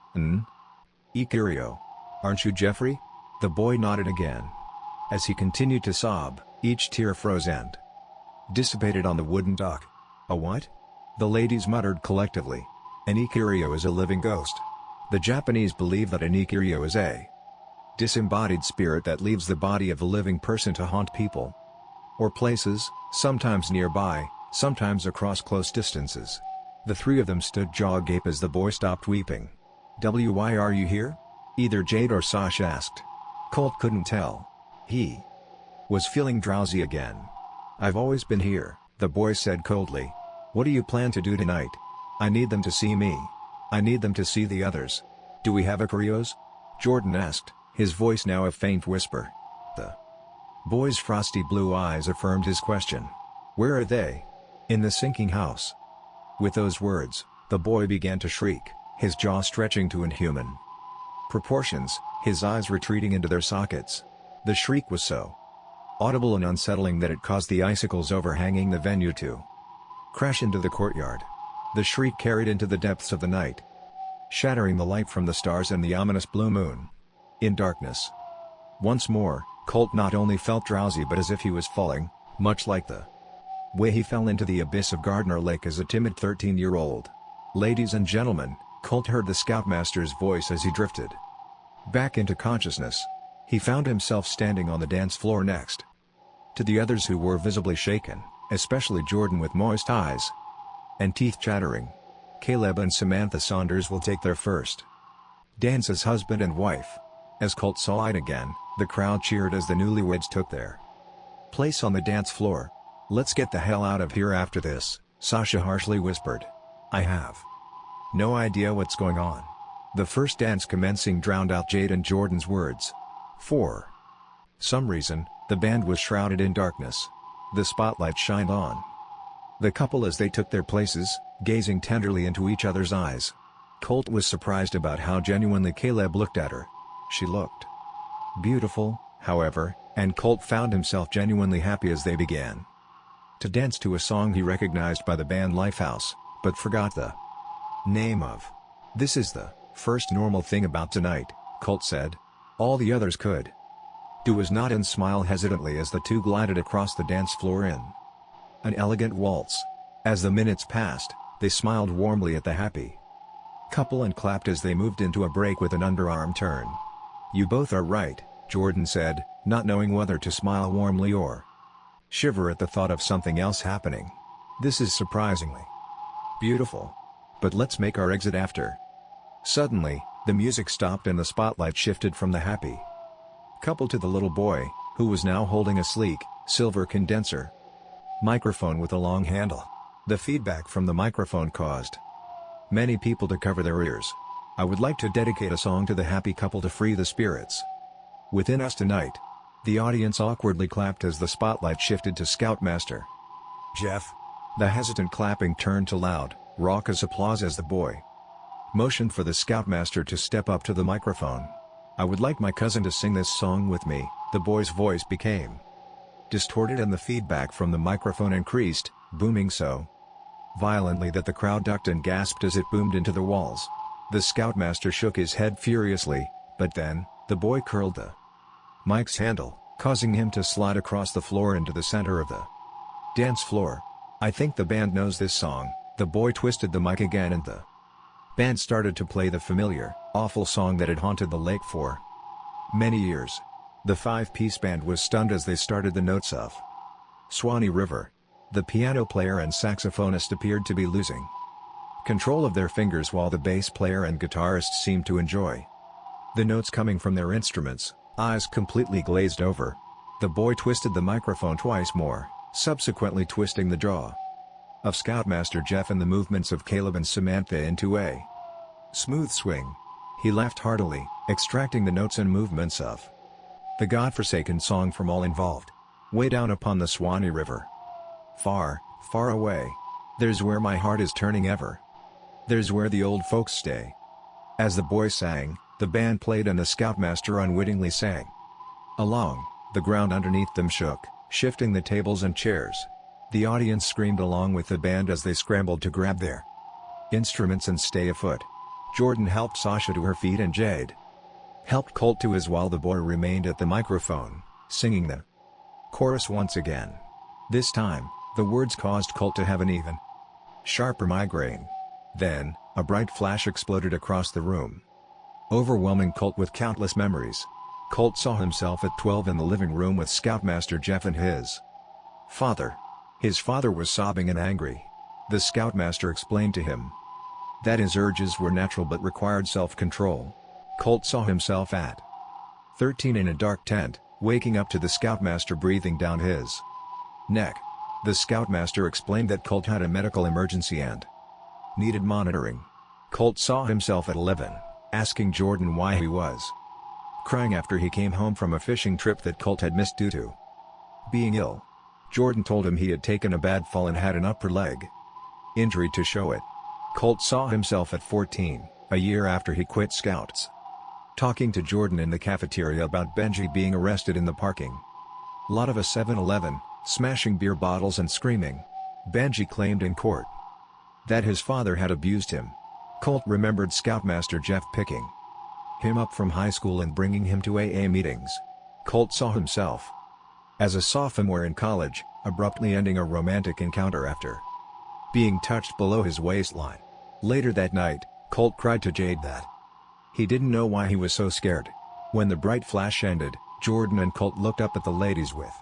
Ikirio. Aren't you, Jeffrey?" The boy nodded again. As he continued to sob, each tear froze and dissipated on the wooden dock. "A what?" the ladies muttered collectively. "An Ikirio is a living ghost. The Japanese believe that an Ikirio is a disembodied spirit that leaves the body of a living person to haunt people or places, sometimes nearby, sometimes across close distances." The three of them stood jaw agape as the boy stopped weeping. "Why are you here?" either Jade or Sasha asked. Colt couldn't tell. He was feeling drowsy again. "I've always been here," the boy said coldly. "What do you plan to do tonight?" "I need them to see me. I need them to see the others." "Do we have Ikarios?" Jordan asked, his voice now a faint whisper. The boy's frosty blue eyes affirmed his question. "Where are they?" "In the sinking house." With those words, the boy began to shriek, his jaw stretching to inhuman proportions, his eyes retreating into their sockets. The shriek was so audible and unsettling that it caused the icicles overhanging the venue to crash into the courtyard. The shriek carried into the depths of the night, shattering the light from the stars and the ominous blue moon. In darkness once more, Colt not only felt drowsy but as if he was falling, much like the way he fell into the abyss of Gardner Lake as a timid 13-year-old. "Ladies and gentlemen," Colt heard the Scoutmaster's voice as he drifted back into consciousness. He found himself standing on the dance floor next to the others who were visibly shaken, especially Jordan with moist eyes and teeth chattering. Caleb and Samantha Saunders will take their first dance as husband and wife. As Colt saw it again, the crowd cheered as the newlyweds took their place on the dance floor. "Let's get the hell out of here after this," Sasha harshly whispered. "I have No idea what's going on. The first dance commencing drowned out Jade and Jordan's words. For some reason, the band was shrouded in darkness. The spotlight shined on the couple as they took their places, gazing tenderly into each other's eyes. Colt was surprised about how genuinely Caleb looked at her. She looked beautiful, however, and Colt found himself genuinely happy as they began to dance to a song he recognized by the band Lifehouse, but forgot the name of. "This is the first normal thing about tonight," Colt said. "All the others could do was nod and smile hesitantly as the two glided across the dance floor in an elegant waltz. As the minutes passed, they smiled warmly at the happy couple and clapped as they moved into a break with an underarm turn. "You both are right," Jordan said, not knowing whether to smile warmly or shiver at the thought of something else happening. "This is surprisingly beautiful. But let's make our exit after." Suddenly, the music stopped and the spotlight shifted from the happy couple to the little boy, who was now holding a sleek, silver condenser microphone with a long handle. The feedback from the microphone caused many people to cover their ears. "I would like to dedicate a song to the happy couple to free the spirits within us tonight." The audience awkwardly clapped as the spotlight shifted to Scoutmaster Jeff. The hesitant clapping turned to loud, raucous applause as the boy motioned for the Scoutmaster to step up to the microphone. "I would like my cousin to sing this song with me." The boy's voice became distorted and the feedback from the microphone increased, booming so violently that the crowd ducked and gasped as it boomed into the walls. The Scoutmaster shook his head furiously, but then, the boy curled the mic's handle, causing him to slide across the floor into the center of the dance floor. "I think the band knows this song." The boy twisted the mic again and the band started to play the familiar, awful song that had haunted the lake for many years. The five-piece band was stunned as they started the notes of Swanee River. The piano player and saxophonist appeared to be losing control of their fingers while the bass player and guitarist seemed to enjoy the notes coming from their instruments, eyes completely glazed over. The boy twisted the microphone twice more, subsequently twisting the jaw of Scoutmaster Jeff and the movements of Caleb and Samantha into a smooth swing. He laughed heartily, extracting the notes and movements of the godforsaken song from all involved. "Way down upon the Swanee River. Far, far away. There's where my heart is turning ever. There's where the old folks stay." As the boy sang, the band played and the Scoutmaster unwittingly sang along. The ground underneath them shook, shifting the tables and chairs. The audience screamed along with the band as they scrambled to grab their instruments and stay afoot. Jordan helped Sasha to her feet and Jade helped Colt to his while the boy remained at the microphone, singing the chorus once again. This time, the words caused Colt to have an even sharper migraine. Then, a bright flash exploded across the room, overwhelming Colt with countless memories. Colt saw himself at 12 in the living room with Scoutmaster Jeff and his father. His father was sobbing and angry. The Scoutmaster explained to him that his urges were natural but required self-control. Colt saw himself at 13 in a dark tent, waking up to the Scoutmaster breathing down his neck. The Scoutmaster explained that Colt had a medical emergency and needed monitoring. Colt saw himself at 11, asking Jordan why he was crying after he came home from a fishing trip that Colt had missed due to being ill. Jordan told him he had taken a bad fall and had an upper leg injury to show it. Colt saw himself at 14, a year after he quit Scouts, talking to Jordan in the cafeteria about Benji being arrested in the parking lot of a 7-Eleven, smashing beer bottles and screaming. Benji claimed in court that his father had abused him. Colt remembered Scoutmaster Jeff picking him up from high school and bringing him to AA meetings. Colt saw himself as a sophomore in college, abruptly ending a romantic encounter after being touched below his waistline. Later that night, Colt cried to Jade that he didn't know why he was so scared. When the bright flash ended, Jordan and Colt looked up at the ladies with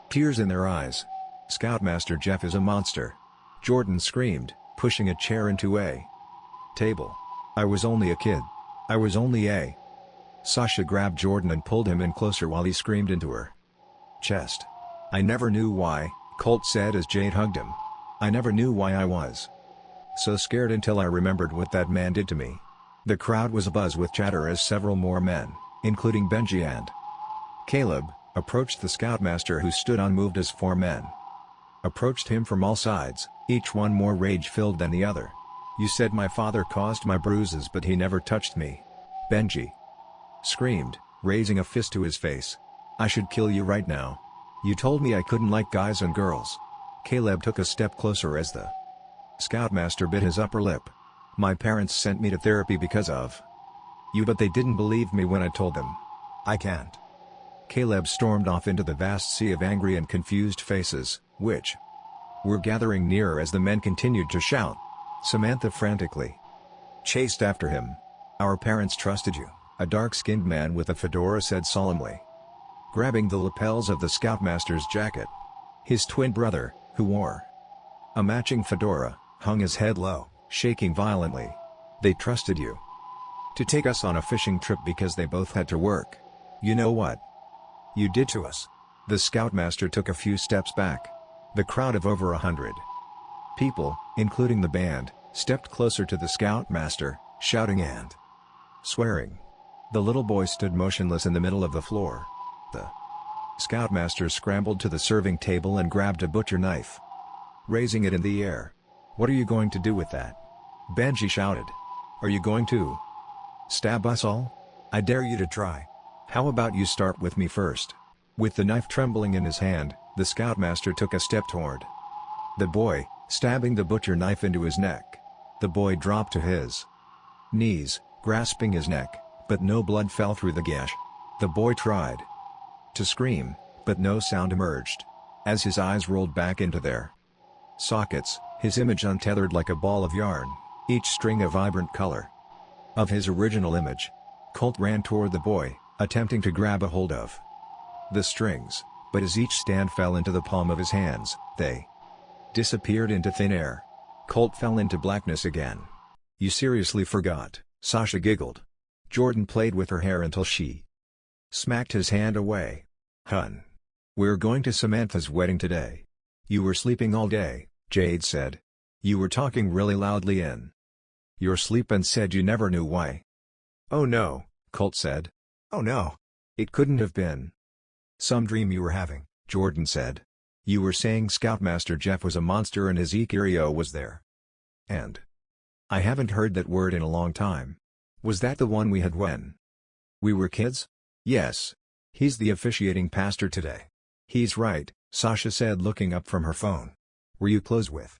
tears in their eyes. "Scoutmaster Jeff is a monster," Jordan screamed, pushing a chair into a table. "I was only a kid. I was only a..." Sasha grabbed Jordan and pulled him in closer while he screamed into her chest. "I never knew why," Colt said as Jade hugged him. "I never knew why I was So scared until I remembered what that man did to me. The crowd was abuzz with chatter as several more men, including Benji and Caleb, approached the scoutmaster who stood unmoved as four men approached him from all sides, each one more rage-filled than the other. "You said my father caused my bruises but he never touched me," Benji screamed, raising a fist to his face. "I should kill you right now. You told me I couldn't like guys and girls." Caleb took a step closer as the scoutmaster bit his upper lip. "My parents sent me to therapy because of you, but they didn't believe me when I told them. I can't." Caleb stormed off into the vast sea of angry and confused faces, which were gathering nearer as the men continued to shout. Samantha frantically chased after him. "Our parents trusted you," a dark-skinned man with a fedora said solemnly, grabbing the lapels of the scoutmaster's jacket. His twin brother, who wore a matching fedora, hung his head low, shaking violently. "They trusted you to take us on a fishing trip because they both had to work. You know what you did to us?" The scoutmaster took a few steps back. The crowd of over 100 people, including the band, stepped closer to the scoutmaster, shouting and swearing. The little boy stood motionless in the middle of the floor. The scoutmaster scrambled to the serving table and grabbed a butcher knife, raising it in the air. "What are you going to do with that?" Benji shouted. "Are you going to stab us all? I dare you to try. How about you start with me first?" With the knife trembling in his hand, the scoutmaster took a step toward the boy, stabbing the butcher knife into his neck. The boy dropped to his knees, grasping his neck, but no blood fell through the gash. The boy tried to scream, but no sound emerged. As his eyes rolled back into their sockets, his image untethered like a ball of yarn, each string a vibrant color of his original image. Colt ran toward the boy, attempting to grab a hold of the strings, but as each stand fell into the palm of his hands, they disappeared into thin air. Colt fell into blackness again. "You seriously forgot," Sasha giggled. Jordan played with her hair until she smacked his hand away. "Hun. We're going to Samantha's wedding today." "You were sleeping all day," Jade said. "You were talking really loudly in your sleep and said you never knew why." "Oh no," Colt said. "Oh no. It couldn't have been some dream you were having," Jordan said. "You were saying Scoutmaster Jeff was a monster and his Ezekiel was there. And I haven't heard that word in a long time. Was that the one we had when we were kids?" "Yes. He's the officiating pastor today." "He's right," Sasha said, looking up from her phone. "Were you close with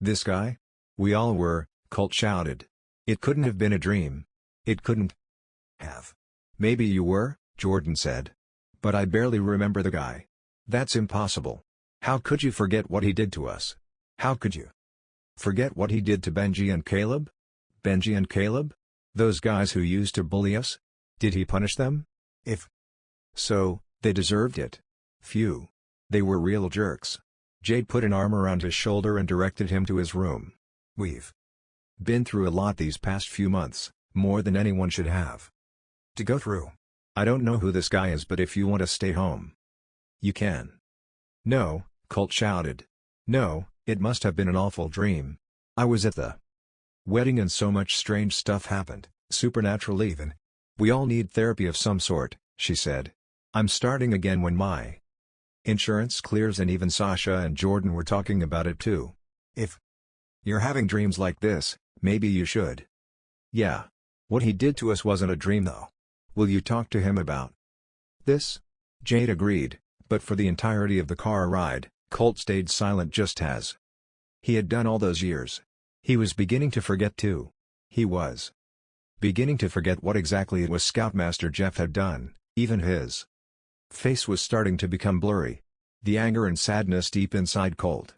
this guy?" "We all were," Colt shouted. "It couldn't have been a dream. It couldn't have." "Maybe you were," Jordan said. "But I barely remember the guy." "That's impossible. How could you forget what he did to us? How could you forget what he did to Benji and Caleb?" "Benji and Caleb? Those guys who used to bully us? Did he punish them? If so, they deserved it. Phew. They were real jerks." Jade put an arm around his shoulder and directed him to his room. "We've been through a lot these past few months, more than anyone should have to go through. I don't know who this guy is, but if you want to stay home, you can." "No," Colt shouted. "No, it must have been an awful dream. I was at the wedding and so much strange stuff happened, supernatural even. We all need therapy of some sort," she said. "I'm starting again when my insurance clears," and even Sasha and Jordan were talking about it too. "If you're having dreams like this, maybe you should." "Yeah. What he did to us wasn't a dream though. Will you talk to him about this?" Jade agreed, but for the entirety of the car ride, Colt stayed silent just as he had done all those years. He was beginning to forget too. He was beginning to forget what exactly it was Scoutmaster Jeff had done. Even his face was starting to become blurry. The anger and sadness deep inside Colt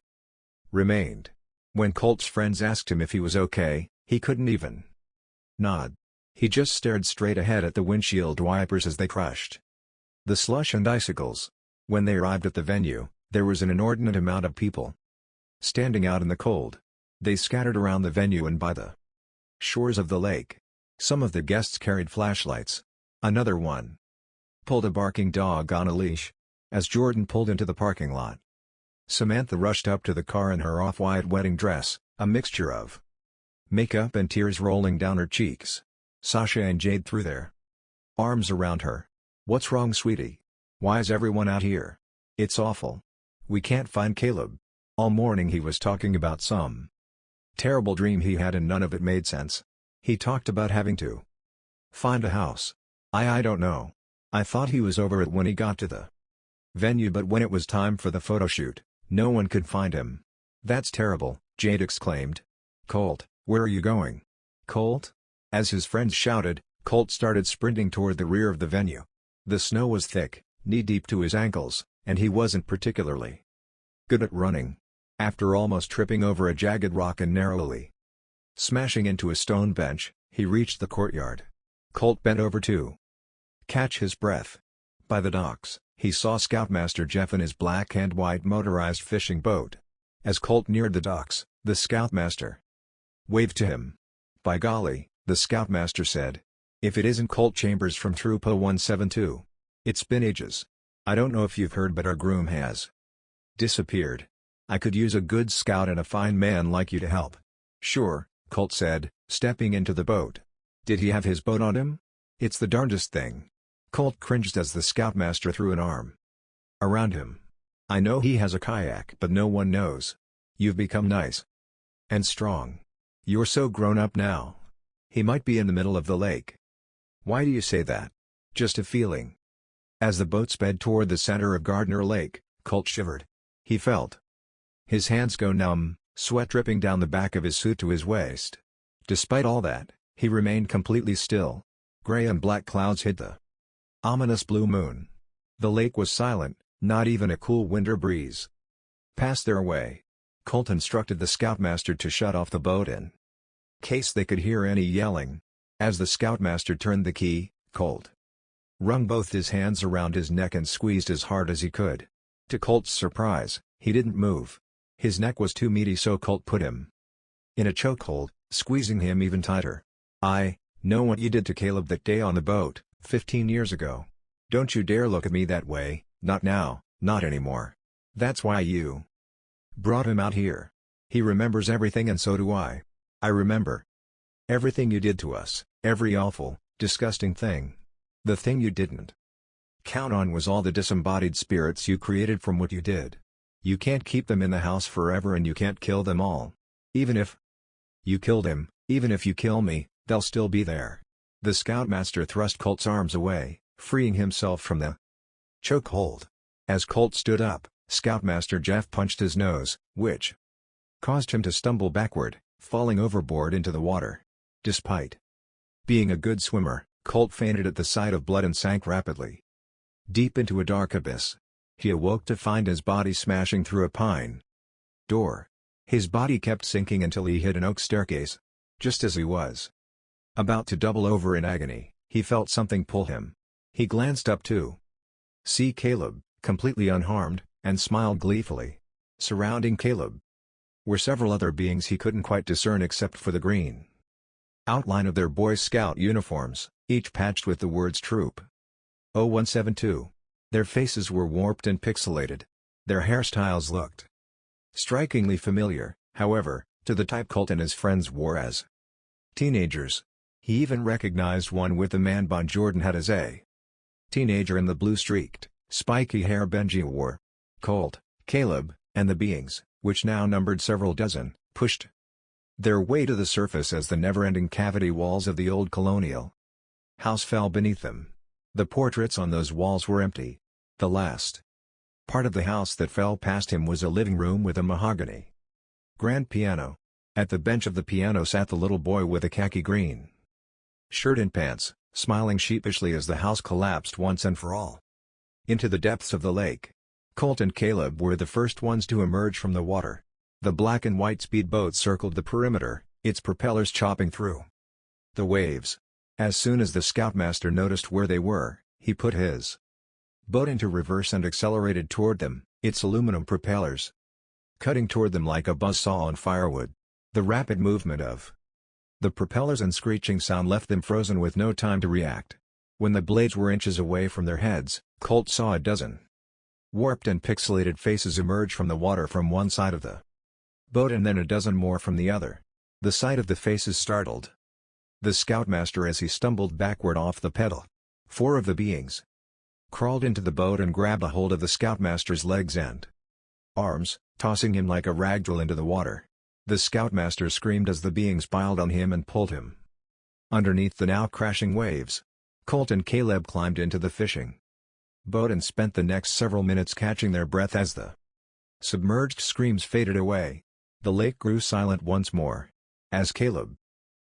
remained. When Colt's friends asked him if he was okay, he couldn't even nod. He just stared straight ahead at the windshield wipers as they crushed the slush and icicles. When they arrived at the venue, there was an inordinate amount of people standing out in the cold. They scattered around the venue and by the shores of the lake. Some of the guests carried flashlights. Another one pulled a barking dog on a leash. As Jordan pulled into the parking lot, Samantha rushed up to the car in her off-white wedding dress, A mixture of makeup and tears rolling down her cheeks. Sasha and Jade threw their arms around her. "What's wrong, sweetie? Why is everyone out here? It's awful. We can't find Caleb. All morning he was talking about some terrible dream he had and none of it made sense. He talked about having to find a house. I don't know. I thought he was over it when he got to the venue, but when it was time for the photo shoot, no one could find him." "That's terrible," Jade exclaimed. "Colt, where are you going?" "Colt?" As his friends shouted, Colt started sprinting toward the rear of the venue. The snow was thick, knee-deep to his ankles, and he wasn't particularly good at running. After almost tripping over a jagged rock and narrowly smashing into a stone bench, he reached the courtyard. Colt bent over to catch his breath. By the docks, he saw Scoutmaster Jeff in his black and white motorized fishing boat. As Colt neared the docks, the Scoutmaster waved to him. "By golly," the Scoutmaster said. "If it isn't Colt Chambers from Troop 0172. It's been ages. I don't know if you've heard, but our groom has disappeared. I could use a good scout and a fine man like you to help." "Sure," Colt said, stepping into the boat. "Did he have his boat on him?" "It's the darndest thing." Colt cringed as the Scoutmaster threw an arm around him. "I know he has a kayak, but no one knows. You've become nice and strong. You're so grown up now. He might be in the middle of the lake." "Why do you say that?" "Just a feeling." As the boat sped toward the center of Gardner Lake, Colt shivered. He felt his hands go numb, sweat dripping down the back of his suit to his waist. Despite all that, he remained completely still. Gray and black clouds hid the ominous blue moon. The lake was silent, not even a cool winter breeze passed their way. Colt instructed the Scoutmaster to shut off the boat in case they could hear any yelling. As the Scoutmaster turned the key, Colt wrung both his hands around his neck and squeezed as hard as he could. To Colt's surprise, he didn't move. His neck was too meaty, so Colt put him in a chokehold, squeezing him even tighter. "I know what you did to Caleb that day on the boat, 15 years ago. Don't you dare look at me that way, not now, not anymore. That's why you brought him out here. He remembers everything and so do I. I remember everything you did to us, every awful, disgusting thing. The thing you didn't count on was all the disembodied spirits you created from what you did. You can't keep them in the house forever and you can't kill them all. Even if you killed him, even if you kill me, they'll still be there." The Scoutmaster thrust Colt's arms away, freeing himself from the chokehold. As Colt stood up, Scoutmaster Jeff punched his nose, which caused him to stumble backward, falling overboard into the water. Despite being a good swimmer, Colt fainted at the sight of blood and sank rapidly deep into a dark abyss. He awoke to find his body smashing through a pine door. His body kept sinking until he hit an oak staircase. Just as he was about to double over in agony, he felt something pull him. He glanced up to see Caleb, completely unharmed, and smiled gleefully. Surrounding Caleb were several other beings he couldn't quite discern except for the green outline of their Boy Scout uniforms, each patched with the words Troop 0172. Their faces were warped and pixelated. Their hairstyles looked strikingly familiar, however, to the type Colt and his friends wore as teenagers. He even recognized one with the man Bon Jordan had as a teenager in the blue-streaked, spiky hair Benji wore. Colt, Caleb, and the beings, which now numbered several dozen, pushed their way to the surface as the never-ending cavity walls of the old colonial house fell beneath them. The portraits on those walls were empty. The last part of the house that fell past him was a living room with a mahogany grand piano. At the bench of the piano sat the little boy with a khaki green shirt and pants, smiling sheepishly as the house collapsed once and for all into the depths of the lake. Colt and Caleb were the first ones to emerge from the water. The black and white speedboat circled the perimeter, its propellers chopping through the waves. As soon as the Scoutmaster noticed where they were, he put his boat into reverse and accelerated toward them, its aluminum propellers cutting toward them like a buzzsaw on firewood. The rapid movement of the propellers and screeching sound left them frozen with no time to react. When the blades were inches away from their heads, Colt saw a dozen warped and pixelated faces emerge from the water from one side of the boat and then a dozen more from the other. The sight of the faces startled the scoutmaster as he stumbled backward off the pedal. 4 of the beings crawled into the boat and grabbed a hold of the scoutmaster's legs and arms, tossing him like a ragdoll into the water. The scoutmaster screamed as the beings piled on him and pulled him underneath the now crashing waves. Colt and Caleb climbed into the fishing boat and spent the next several minutes catching their breath as the submerged screams faded away. The lake grew silent once more. As Caleb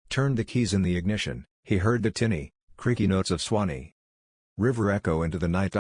turned the keys in the ignition, he heard the tinny, creaky notes of Swanee River echo into the night.